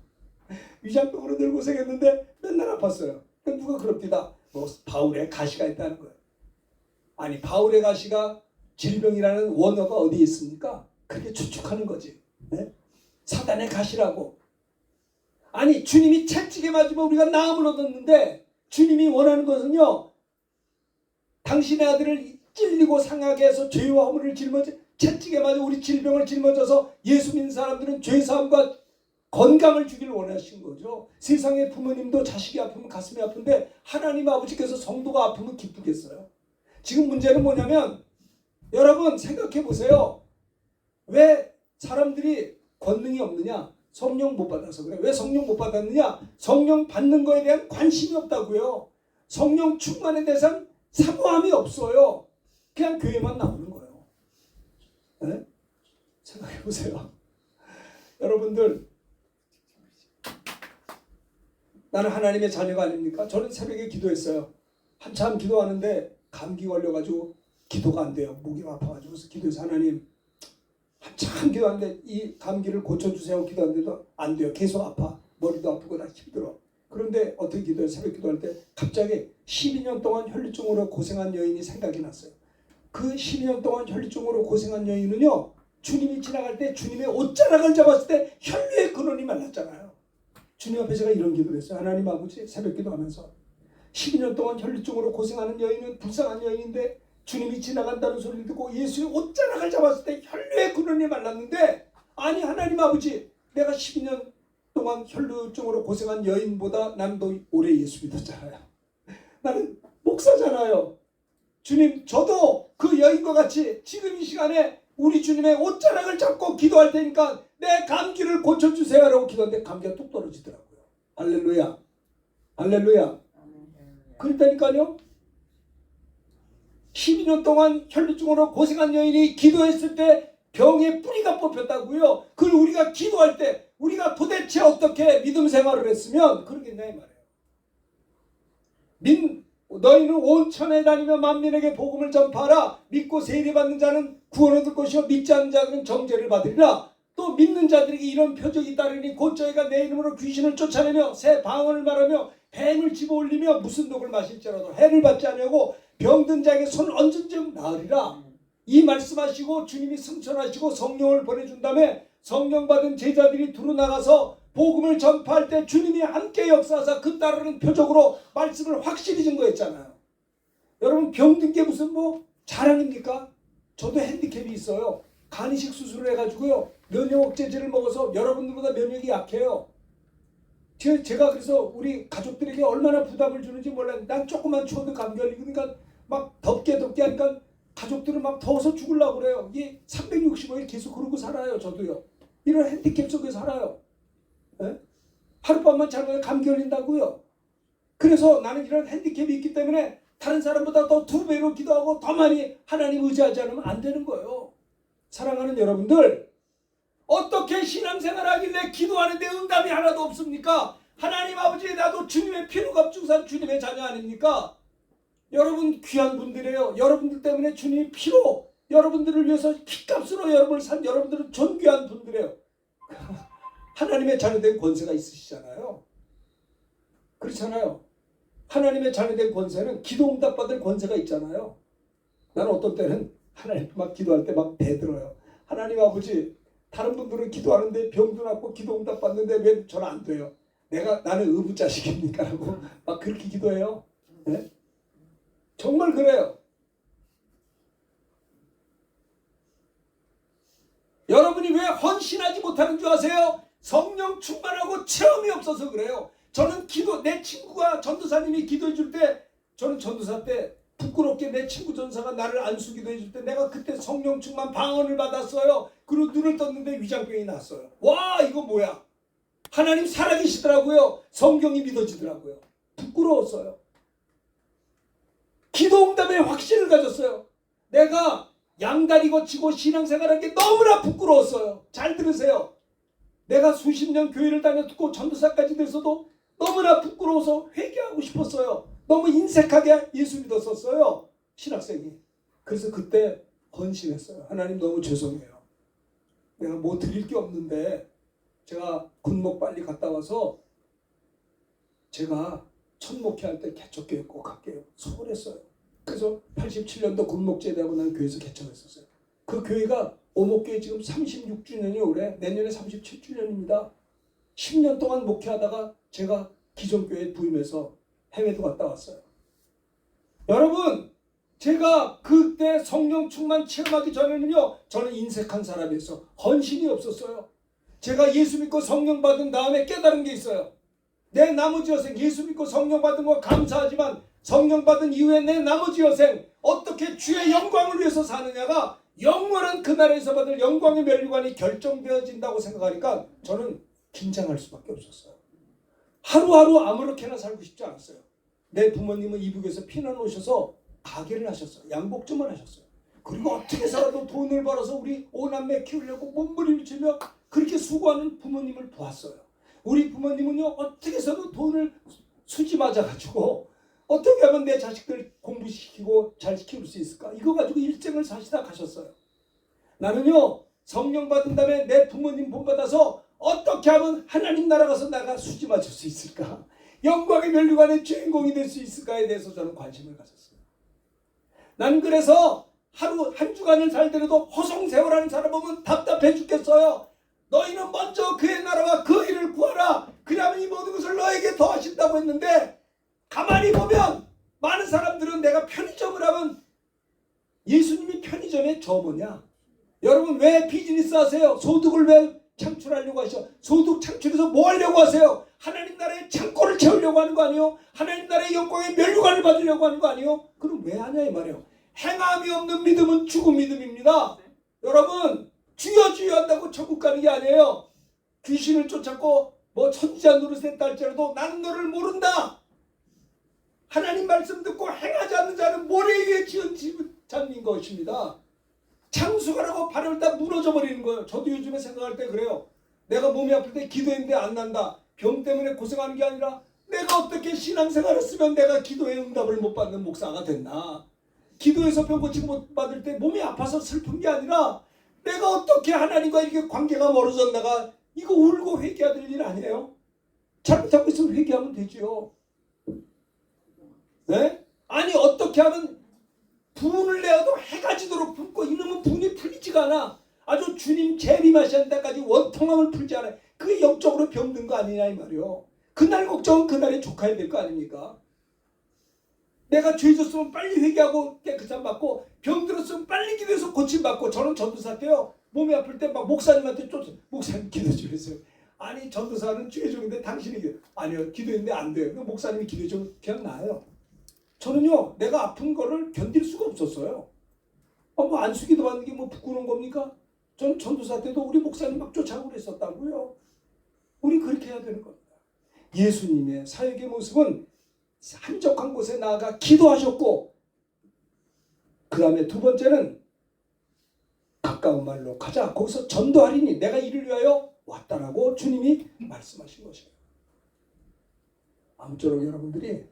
위장병으로 늘 고생했는데 맨날 아팠어요. 누가 그럽디다 뭐 바울의 가시가 있다는 거예요. 아니 바울의 가시가 질병이라는 원어가 어디에 있습니까? 그렇게 추측하는 거지. 네? 사단의 가시라고. 아니 주님이 채찍에 맞으면 우리가 나음을 얻었는데 주님이 원하는 것은요 당신의 아들을 찔리고 상하게 해서 죄와 허물을 짊어져 채찍에 맞아 우리 질병을 짊어져서 예수 믿는 사람들은 죄사함과 건강을 주기를 원하신 거죠. 세상의 부모님도 자식이 아프면 가슴이 아픈데 하나님 아버지께서 성도가 아프면 기쁘겠어요. 지금 문제는 뭐냐면 여러분 생각해 보세요. 왜 사람들이 권능이 없느냐? 성령 못 받아서 그래. 왜 성령 못 받았느냐? 성령 받는 거에 대한 관심이 없다고요. 성령 충만에 대해서는 사모함이 없어요. 그냥 교회만 나오는 거예요. 네? 생각해 보세요. 여러분들 나는 하나님의 자녀가 아닙니까? 저는 새벽에 기도했어요. 한참 기도하는데 감기 걸려가지고 기도가 안 돼요. 목이 아파가지고 그래서 기도해서 하나님 한참 기도하는데 이 감기를 고쳐주세요 기도하는데도 안 돼요. 계속 아파. 머리도 아프고 나 힘들어. 그런데 어떻게 기도해요? 새벽 기도할 때 갑자기 12년 동안 혈류증으로 고생한 여인이 생각이 났어요. 그 12년 동안 혈류증으로 고생한 여인은요 주님이 지나갈 때 주님의 옷자락을 잡았을 때 혈류의 근원이 말랐잖아요. 주님 앞에 제가 이런 기도를 했어요. 하나님 아버지 새벽 기도하면서 12년 동안 혈류증으로 고생하는 여인은 불쌍한 여인인데 주님이 지나간다는 소리를 듣고 예수의 옷자락을 잡았을 때 혈류의 근원이 말랐는데 아니 하나님 아버지 내가 12년 동안 혈류증으로 고생한 여인보다 난 더 오래 예수 믿었잖아요. 나는 목사잖아요. 주님 저도 그 여인과 같이 지금 이 시간에 우리 주님의 옷자락을 잡고 기도할 테니까 내 감기를 고쳐주세요 라고 기도하는데 감기가 뚝 떨어지더라고요. 할렐루야. 할렐루야. 그랬다니까요. 12년 동안 혈류증으로 고생한 여인이 기도했을 때 병의 뿌리가 뽑혔다고요. 그걸 우리가 기도할 때 우리가 도대체 어떻게 믿음 생활을 했으면 그러겠냐 이 말이에요. 너희는 온 천에 다니며 만민에게 복음을 전파하라. 믿고 세례받는 자는 구원을 얻을 것이요 믿지 않는 자들은 정죄를 받으리라. 또 믿는 자들에게 이런 표적이 따르니 곧 저희가 내 이름으로 귀신을 쫓아내며 새 방언을 말하며 뱀을 집어올리며 무슨 독을 마실지라도 해를 받지 아니하고 병든 자에게 손을 얹은 즉 나으리라. 이 말씀하시고 주님이 승천하시고 성령을 보내준 다음에 성령 받은 제자들이 두루 나가서 복음을 전파할 때 주님이 함께 역사하사 그 따르는 표적으로 말씀을 확실히 증거했잖아요. 여러분 병든 게 무슨 뭐 자랑입니까? 저도 핸디캡이 있어요. 간이식 수술을 해가지고요 면역 억제제를 먹어서 여러분들보다 면역이 약해요. 제가 그래서 우리 가족들에게 얼마나 부담을 주는지 몰라요. 난 조금만 추워도 감기 걸리니까 막 덥게 하니까 가족들은 막 더워서 죽으려고 그래요. 이게 365일 계속 그러고 살아요. 저도요. 이런 핸디캡 속에 살아요. 네? 하룻밤만 자면 감기 걸린다고요. 그래서 나는 이런 핸디캡이 있기 때문에 다른 사람보다 더 2배로 기도하고 더 많이 하나님 의지하지 않으면 안 되는 거예요. 사랑하는 여러분들 어떻게 신앙생활 하길래 기도하는데 응답이 하나도 없습니까? 하나님 아버지 나도 주님의 피로갑중산 주님의 자녀 아닙니까? 여러분 귀한 분들이에요. 여러분들 때문에 주님이 피로 여러분들을 위해서 피값으로 여러분을 산 여러분들은 존귀한 분들이에요. 하나님의 자녀된 권세가 있으시잖아요. 그렇잖아요. 하나님의 자녀된 권세는 기도 응답 받을 권세가 있잖아요. 나는 어떤 때는 하나님 막 기도할 때 막 대들어요. 하나님 아버지 다른 분들은 기도하는데 병도 낫고 기도 응답 받는데 왜 저는 안 돼요? 나는 의붓자식입니까? 라고 막 그렇게 기도해요. 네? 정말 그래요. 여러분이 왜 헌신하지 못하는 줄 아세요? 성령 충만하고 체험이 없어서 그래요. 저는 내 친구가 전도사님이 기도해 줄 때, 저는 전도사 때 부끄럽게 내 친구 전사가 나를 안수기도 해줄 때 내가 그때 성령 충만 방언을 받았어요. 그리고 눈을 떴는데 위장병이 났어요. 와, 이거 뭐야? 하나님 살아계시더라고요. 성경이 믿어지더라고요. 부끄러웠어요. 기도 응답에 확신을 가졌어요. 내가 양다리 거치고 신앙생활한 게 너무나 부끄러웠어요. 잘 들으세요. 내가 수십 년 교회를 다녔고 전도사까지 돼서도 너무나 부끄러워서 회개하고 싶었어요. 너무 인색하게 예수 믿었었어요. 신학생이. 그래서 그때 헌신했어요. 하나님 너무 죄송해요. 내가 뭐 드릴 게 없는데 제가 군목 빨리 갔다 와서 제가 첫 목회할 때 개척교회 꼭 갈게요. 소홀했어요. 그래서 87년도 군목제대하고 난 교회에서 개척했었어요. 그 교회가 오목교회 지금 36주년이 올해 내년에 37주년입니다. 10년 동안 목회하다가 제가 기존 교회에 부임해서 해외도 갔다 왔어요. 여러분, 제가 그때 성령 충만 체험하기 전에는요, 저는 인색한 사람이었어요. 헌신이 없었어요. 제가 예수 믿고 성령 받은 다음에 깨달은 게 있어요. 내 나머지 여생, 예수 믿고 성령 받은 거 감사하지만 성령 받은 이후에 내 나머지 여생 어떻게 주의 영광을 위해서 사느냐가 영원한 그 나라에서 받을 영광의 면류관이 결정되어진다고 생각하니까 저는 긴장할 수밖에 없었어요. 하루하루 아무렇게나 살고 싶지 않았어요. 내 부모님은 이북에서 피난 오셔서 가게를 하셨어요. 양복점을 하셨어요. 그리고 어떻게 해서라도 돈을 벌어서 우리 오남매 키우려고 몸부림치며 그렇게 수고하는 부모님을 보았어요. 우리 부모님은요, 어떻게 해서도 돈을 수지 맞아가지고 어떻게 하면 내 자식들 공부시키고 잘 키울 수 있을까? 이거 가지고 일생을 사시다 가셨어요. 나는요, 성령 받은 다음에 내 부모님 본받아서 어떻게 하면 하나님 나라 가서 내가 수지 맞을 수 있을까? 영광의 면류관의 주인공이 될 수 있을까에 대해서 저는 관심을 가졌어요. 난 그래서 하루 한 주간을 살더라도 허송세월하는 사람 보면 답답해 죽겠어요. 너희는 먼저 그의 나라와 그 일을 구하라. 그러면 이 모든 것을 너에게 더하신다고 했는데 가만히 보면 많은 사람들은 내가 편의점을 하면 예수님이 편의점의 점호냐? 여러분 왜 비즈니스 하세요? 소득을 왜 창출하려고 하셔? 소득 창출해서 뭐 하려고 하세요? 하나님 나라의 창고를 채우려고 하는 거 아니에요? 하나님 나라의 영광의 면류관을 받으려고 하는 거 아니에요? 그럼 왜 하냐 이 말이에요. 행함이 없는 믿음은 죽은 믿음입니다. 여러분 주여 주여 한다고 천국 가는 게 아니에요. 귀신을 쫓았고 뭐 천지자 노릇했다 할지라도 나는 너를 모른다. 하나님 말씀 듣고 행하지 않는 자는 모래 위에 지은 집장인 것입니다. 창수가라고 발을 다 무너져 버리는 거예요. 저도 요즘에 생각할 때 그래요. 내가 몸이 아플 때 기도했는데 안 난다. 병 때문에 고생하는 게 아니라 내가 어떻게 신앙생활을 했으면 내가 기도의 응답을 못 받는 목사가 됐나. 기도해서 병 고치고 못 받을 때 몸이 아파서 슬픈 게 아니라 내가 어떻게 하나님과 이렇게 관계가 멀어졌나가 이거 울고 회개해야 될 일 아니에요? 잘못하고 있으면 회개하면 되지요. 네? 아니 어떻게 하면 분을 내어도 해가 지도록 붓고 이놈은 분이 풀리지가 않아. 아주 주님 재림하시는 때까지 원통함을 풀지 않아요. 그게 영적으로 병든 거 아니냐 이 말이요. 그날 걱정은 그날에 족해야 될 거 아닙니까? 내가 죄 졌으면 빨리 회개하고 깨끗함 받고 병 들었으면 빨리 기도해서 고침 받고. 저는 전도사 때요 몸이 아플 때 막 목사님한테 쫓아 목사님 기도 좀 해주세요. 아니 전도사는 죄 중인데 당신이 기도 아니요 기도했는데 안 돼요. 목사님이 기도 좀 그냥 나아요. 저는요 내가 아픈 거를 견딜 수가 없었어요. 뭐 안수기도 받는 게 뭐 부끄러운 겁니까? 전 전도사 때도 우리 목사님 막 쫓아오고 그랬었다고요. 우리 그렇게 해야 되는 겁니다. 예수님의 사역의 모습은 한적한 곳에 나아가 기도하셨고 그 다음에 두 번째는 가까운 말로 가자. 거기서 전도하리니 내가 이를 위하여 왔다라고 주님이 말씀하신 것이에요. 아무쪼록 여러분들이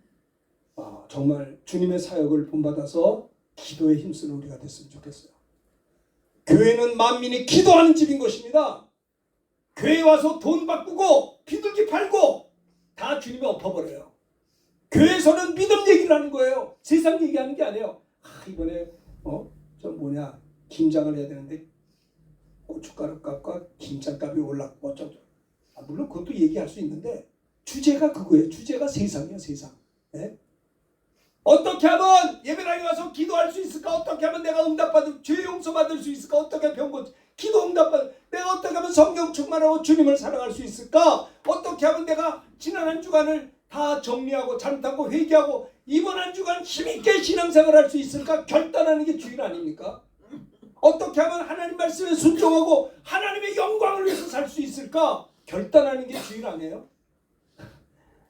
정말 주님의 사역을 본받아서 기도에 힘쓰는 우리가 됐으면 좋겠어요. 교회는 만민이 기도하는 집인 것입니다. 교회에 와서 돈 바꾸고 비둘기 팔고 다 주님이 엎어버려요. 교회에서는 믿음 얘기를 하는 거예요. 세상 얘기하는 게 아니에요. 이번에 김장을 해야 되는데 고춧가루 값과 김장값이 올랐고 어쩌고. 물론 그것도 얘기할 수 있는데 주제가 그거예요. 주제가 세상이에요. 세상. 네? 어떻게 하면 예배당에 와서 기도할 수 있을까? 어떻게 하면 내가 응답받을 죄 용서 받을 수 있을까? 어떻게 병 고치 기도 응답받. 내가 어떻게 하면 성령 충만하고 주님을 사랑할 수 있을까? 어떻게 하면 내가 지난 한 주간을 다 정리하고 잘못하고 회개하고 이번 한 주간 힘있게 신앙생활 할 수 있을까? 결단하는 게 주일 아닙니까? 어떻게 하면 하나님 말씀에 순종하고 하나님의 영광을 위해서 살 수 있을까? 결단하는 게 주일 아니에요?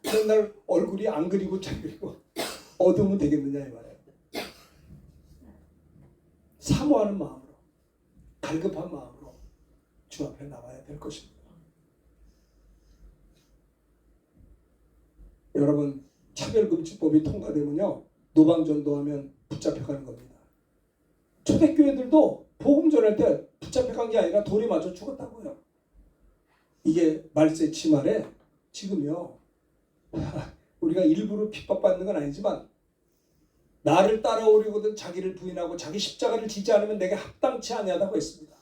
맨날 얼굴이 안 그리고 잘 그리고 어두우면 되겠느냐 이 말이에요. 사모하는 마음으로, 갈급한 마음으로 주 앞에 나와야 될 것입니다. 여러분, 차별금지법이 통과되면요, 노방전도하면 붙잡혀가는 겁니다. 초대교회들도 복음 전할 때 붙잡혀간 게 아니라 돌에 맞아 죽었다고요. 이게 말세 치말에 지금요, 우리가 일부러 핍박받는 건 아니지만 나를 따라오려거든 자기를 부인하고 자기 십자가를 지지 않으면 내게 합당치 아니하다고 했습니다.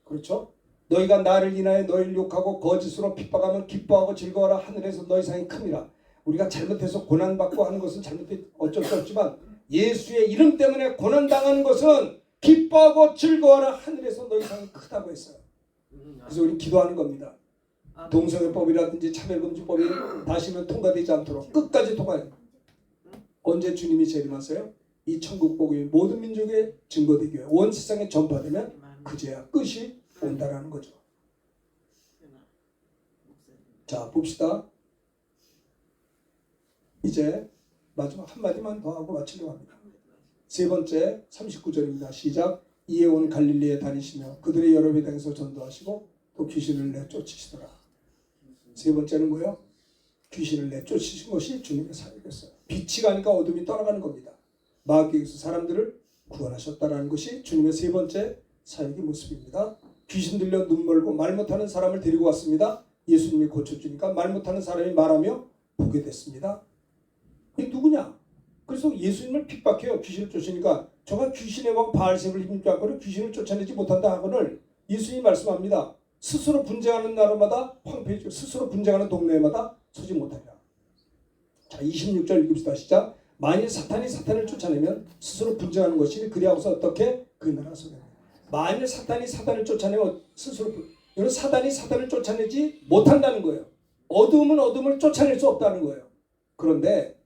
그렇죠? 너희가 나를 인하여 너희를 욕하고 거짓으로 핍박하면 기뻐하고 즐거워라. 하늘에서 너희 상이 큼이라. 우리가 잘못해서 고난받고 하는 것은 잘못해 어쩔 수 없지만 예수의 이름 때문에 고난당하는 것은 기뻐하고 즐거워라. 하늘에서 너희 상이 크다고 했어요. 그래서 우리 기도하는 겁니다. 동성애법이라든지 차별금지법이 다시는 통과되지 않도록 끝까지 통과해요. 언제 주님이 재림하세요? 이 천국 복음이 모든 민족에 증거되기에 온 세상에 전파되면 그제야 끝이 온다라는 거죠. 자, 봅시다. 이제 마지막 한마디만 더 하고 마치려고 합니다. 세 번째 39절입니다. 시작. 이에 온 갈릴리에 다니시며 그들의 여러 회당에서 전도하시고 또 귀신을 내쫓으시더라. 세 번째는 뭐예요? 귀신을 내쫓으신 것이 주님의 사역이었어요. 빛이 가니까 어둠이 떠나가는 겁니다. 마귀에서 사람들을 구원하셨다라는 것이 주님의 세 번째 사역의 모습입니다. 귀신 들려 눈 멀고 말 못하는 사람을 데리고 왔습니다. 예수님이 고쳐주니까 말 못하는 사람이 말하며 보게 됐습니다. 이게 누구냐? 그래서 예수님을 핍박해요. 귀신을 쫓으니까 저가 귀신의 왕 바알세불을 힘입지 않고는 귀신을 쫓아내지 못한다 하거늘 예수님이 말씀합니다. 스스로 분쟁하는 나라마다 황폐해지고 스스로 분쟁하는 동네마다 서지 못하리라. 자, 26절 읽읍시다. 시작. 만일 사탄이 사탄을 쫓아내면 스스로 분쟁하는 것이니 그리하고서 어떻게 그 나라가 서겠느냐. 만일 사탄이 사탄을 쫓아내면 스스로 이건 사탄이 사탄을 쫓아내지 못한다는 거예요. 어둠은 어둠을 쫓아낼 수 없다는 거예요. 그런데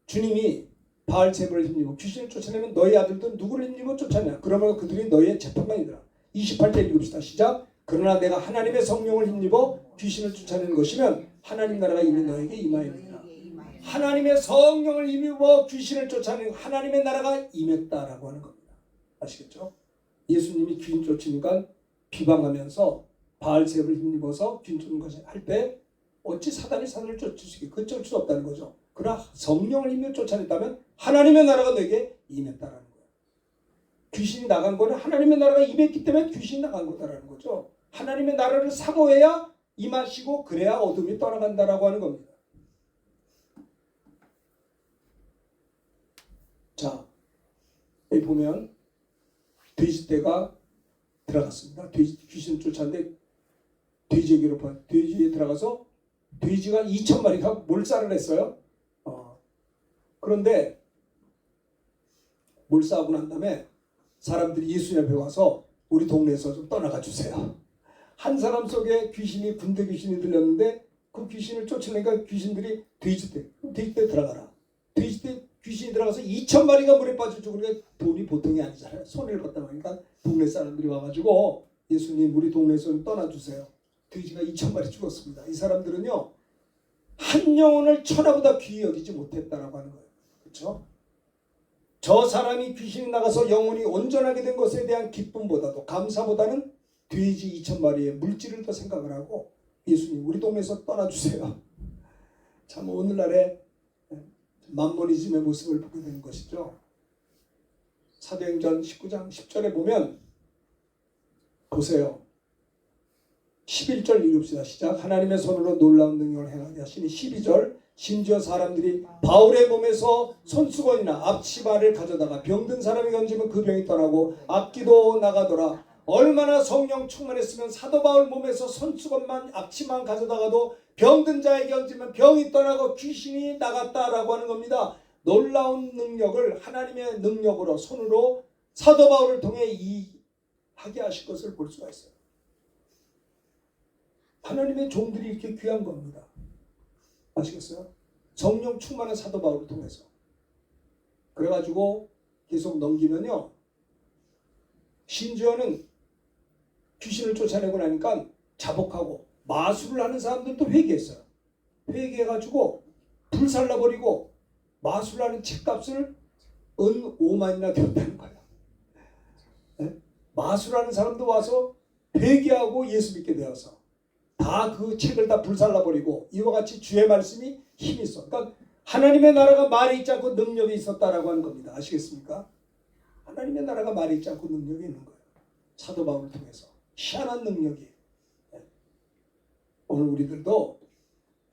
주님이 바알세불을 힘입어 귀신을 쫓아내면 너희 아들도 누구를 힘입어 쫓아내냐. 그러면 그들이 너희의 재판관이더라. 28절 읽읍시다. 시작. 그러나 내가 하나님의 성령을 힘입어 귀신을 쫓아내는 것이면 하나님 나라가 이미 너에게 임하였느니라. 하나님의 성령을 힘입어 귀신을 쫓아내는 하나님의 나라가 임했다라고 하는 겁니다. 아시겠죠? 예수님이 귀신 쫓으니까 비방하면서 바알세불을 힘입어서 귀신 쫓는 것을 할 때 어찌 사단이 사단을 쫓을 수 있게 쫓을 수 없다는 거죠. 그러나 성령을 힘입어 쫓아냈다면 하나님의 나라가 너에게 임했다라는 거예요. 귀신이 나간 거는 하나님의 나라가 임했기 때문에 귀신이 나간 거다라는 거죠. 하나님의 나라를 사모해야 임하시고 그래야 어둠이 떠나간다라고 하는 겁니다. 자, 여기 보면 돼지떼가 들어갔습니다. 귀신을 쫓았는데 돼지에게로 돼지에 들어가서 돼지가 2,000마리가 몰살을 했어요. 그런데 몰살하고 난 다음에 사람들이 예수님 앞에 와서 우리 동네에서 좀 떠나가 주세요. 한 사람 속에 귀신이 군대 귀신이 들렸는데 그 귀신을 쫓으니까 귀신들이 돼지떼 들어가라. 돼지떼 귀신이 들어가서 2,000마리가 물에 빠져 죽으니까 돈이 보통이 아니잖아요. 손해를 봤다 보니까 동네 사람들이 와가지고 예수님 우리 동네에서 좀 떠나주세요. 돼지가 2,000마리 죽었습니다. 이 사람들은요 한 영혼을 천하보다 귀히 여기지 못했다라고 하는 거예요. 그렇죠? 저 사람이 귀신이 나가서 영혼이 온전하게 된 것에 대한 기쁨보다도 감사보다는 돼지 2,000마리의 물질을 더 생각을 하고 예수님 우리 동네에서 떠나주세요. 참 오늘날의 만모니즘의 모습을 보게 되는 것이죠. 사도행전 19장 10절에 보면 보세요. 11절 읽읍시다. 시작. 하나님의 손으로 놀라운 능력을 행하게 하시니 12절 심지어 사람들이 바울의 몸에서 손수건이나 앞치마를 가져다가 병든 사람이 건지면 그 병이 떠나고 앞기도 나가더라. 얼마나 성령 충만했으면 사도 바울 몸에서 손수건만 앞치마만 가져다가도 병든 자에게 얹으면 병이 떠나고 귀신이 나갔다라고 하는 겁니다. 놀라운 능력을 하나님의 능력으로 손으로 사도 바울을 통해 이 하게 하실 것을 볼 수가 있어요. 하나님의 종들이 이렇게 귀한 겁니다. 아시겠어요? 성령 충만한 사도 바울을 통해서. 그래가지고 계속 넘기면요. 심지어는 귀신을 쫓아내고 나니까 자복하고 마술을 하는 사람들도 회개했어요. 회개해가지고 불살라버리고 마술하는 책값을 은 5만이나 줬다는 거예요. 네? 마술하는 사람도 와서 회개하고 예수 믿게 되어서 다 그 책을 다 불살라버리고 이와 같이 주의 말씀이 힘이 있어. 그러니까 하나님의 나라가 말에 있지 않고 능력이 있었다라고 하는 겁니다. 아시겠습니까? 하나님의 나라가 말에 있지 않고 능력이 있는 거예요. 사도 바울을 통해서 희한한 능력이. 오늘 우리들도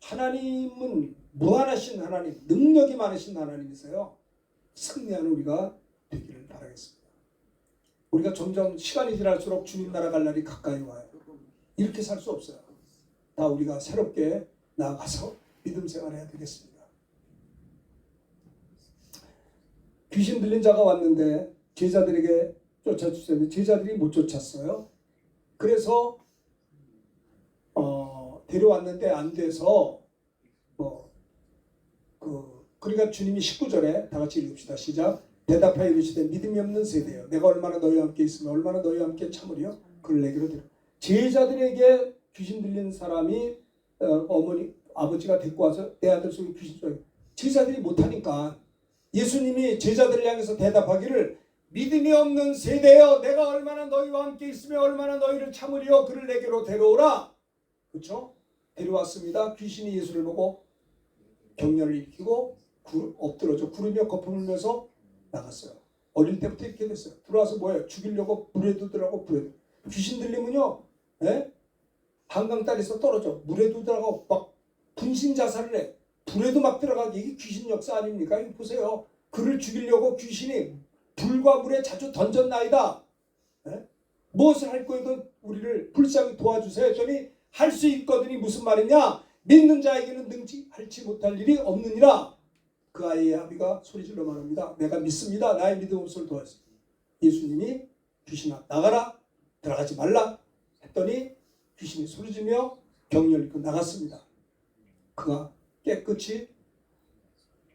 하나님은 무한하신 하나님, 능력이 많으신 하나님이세요. 승리하는 우리가 되기를 바라겠습니다. 우리가 점점 시간이 지날수록 주님 나라 갈 날이 가까이 와요. 이렇게 살 수 없어요. 다 우리가 새롭게 나아가서 믿음 생활해야 되겠습니다. 귀신 들린 자가 왔는데 제자들에게 쫓아주셨는데 제자들이 못 쫓았어요. 그래서 데려왔는데 안 돼서 그러니까 주님이 19절에 다 같이 읽읍시다. 시작. 대답하여 이르시되 믿음이 없는 세대여 내가 얼마나 너희와 함께 있으면 얼마나 너희와 함께 참으리요. 그를 내게로 데려. 제자들에게 귀신 들린 사람이 어머니 아버지가 데리고 와서 내 아들 속에 귀신 쫓아. 제자들이 못하니까 예수님이 제자들을 향해서 대답하기를 믿음이 없는 세대여 내가 얼마나 너희와 함께 있으며 얼마나 너희를 참으리요. 그를 내게로 데려오라. 그렇죠? 데려왔습니다. 귀신이 예수를 보고 경련을 일으키고 엎드러져 구르며 거품을 내서 나갔어요. 어릴 때부터 이렇게 됐어요. 들어와서 뭐예요? 죽이려고 불에 두더라고. 불에 귀신 들리면요. 예? 한강다리에서 떨어져 물에 두더라고 막 분신 자살을 해. 불에도 막 들어가게. 이게 귀신 역사 아닙니까? 이거 보세요. 그를 죽이려고 귀신이 불과 물에 자주 던졌나이다. 예? 무엇을 할 거에도 우리를 불쌍히 도와주세요 했더니 할 수 있거든이 무슨 말이냐? 믿는 자에게는 능지 할지 못할 일이 없느니라. 그 아이의 아비가 소리질러 말합니다. 내가 믿습니다. 나의 믿음 없음을 도와주세요. 예수님이 귀신아 나가라. 들어가지 말라. 했더니 귀신이 소리지며 경련을 입고 나갔습니다. 그가 깨끗이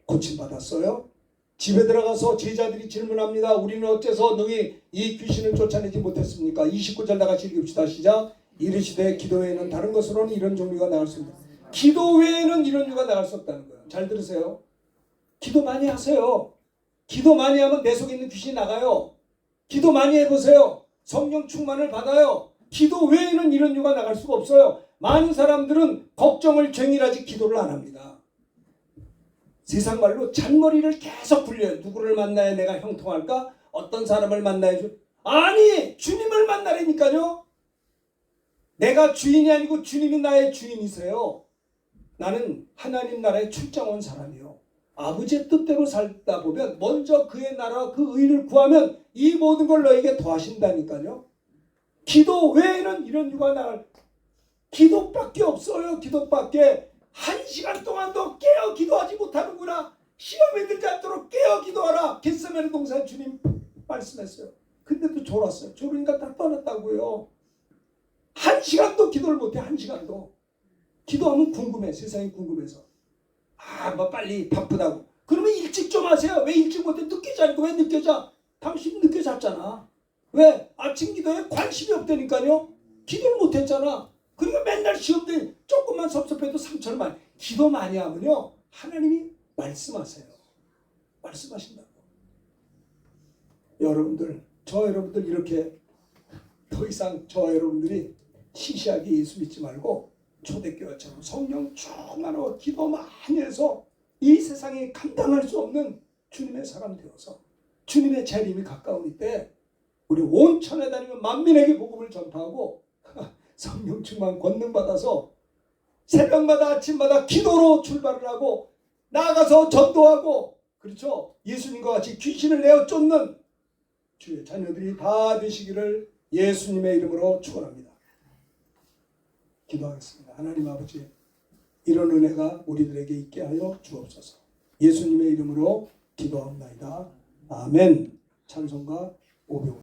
고침받았어요. 집에 들어가서 제자들이 질문합니다. 우리는 어째서 너희 이 귀신을 쫓아내지 못했습니까? 29절 나같이 읽읍시다. 시작. 이르시되 기도 외에는 다른 것으로는 이런 종류가 나갈 수 없다. 기도 외에는 이런 종류가 나갈 수 없다는 거예요. 잘 들으세요. 기도 많이 하세요. 기도 많이 하면 내 속에 있는 귀신이 나가요. 기도 많이 해보세요. 성령 충만을 받아요. 기도 외에는 이런 종류가 나갈 수가 없어요. 많은 사람들은 걱정을 쟁일하지 기도를 안 합니다. 세상 말로 잔머리를 계속 굴려요. 누구를 만나야 내가 형통할까? 어떤 사람을 만나야 아니 주님을 만나라니까요. 내가 주인이 아니고 주님이 나의 주인이세요. 나는 하나님 나라에 출장 온 사람이요. 아버지의 뜻대로 살다 보면 먼저 그의 나라와 그 의를 구하면 이 모든 걸 너에게 더하신다니까요. 기도 외에는 이런 유가 나갈 기도밖에 없어요. 기도밖에. 1시간 동안도 깨어 기도하지 못하는구나. 시험에 들지 않도록 깨어 기도하라. 겟세마네 동산 주님 말씀했어요. 근데도 졸았어요. 졸으니까 다 떠났다고요. 1시간도 기도를 못해. 1시간도. 기도하면 궁금해. 세상이 궁금해서. 뭐 빨리 바쁘다고. 그러면 일찍 좀 하세요. 왜 일찍 못해? 늦게 자니까. 왜 늦게 자? 당신 늦게 잤잖아. 왜? 아침 기도에 관심이 없다니까요. 기도를 못했잖아. 그러니까 맨날 시험들 조금만 섭섭해도 상처를 많이. 기도 많이 하면요. 하나님이 말씀하세요. 말씀하신다고. 여러분들, 저 여러분들 이렇게 더 이상 저 여러분들이 시시하게 예수 믿지 말고 초대교회처럼 성령 충만하고 기도 많이 해서 이 세상에 감당할 수 없는 주님의 사람 되어서 주님의 재림이 가까우니 때 우리 온 천에 다니면 만민에게 복음을 전파하고 성령 충만 권능 받아서 새벽마다 아침마다 기도로 출발을 하고 나가서 전도하고 그렇죠. 예수님과 같이 귀신을 내어 쫓는 주의 자녀들이 다 되시기를 예수님의 이름으로 축원합니다. 기도하겠습니다. 하나님 아버지 이런 은혜가 우리들에게 있게 하여 주옵소서. 예수님의 이름으로 기도합니다. 아멘. 찬송가 500원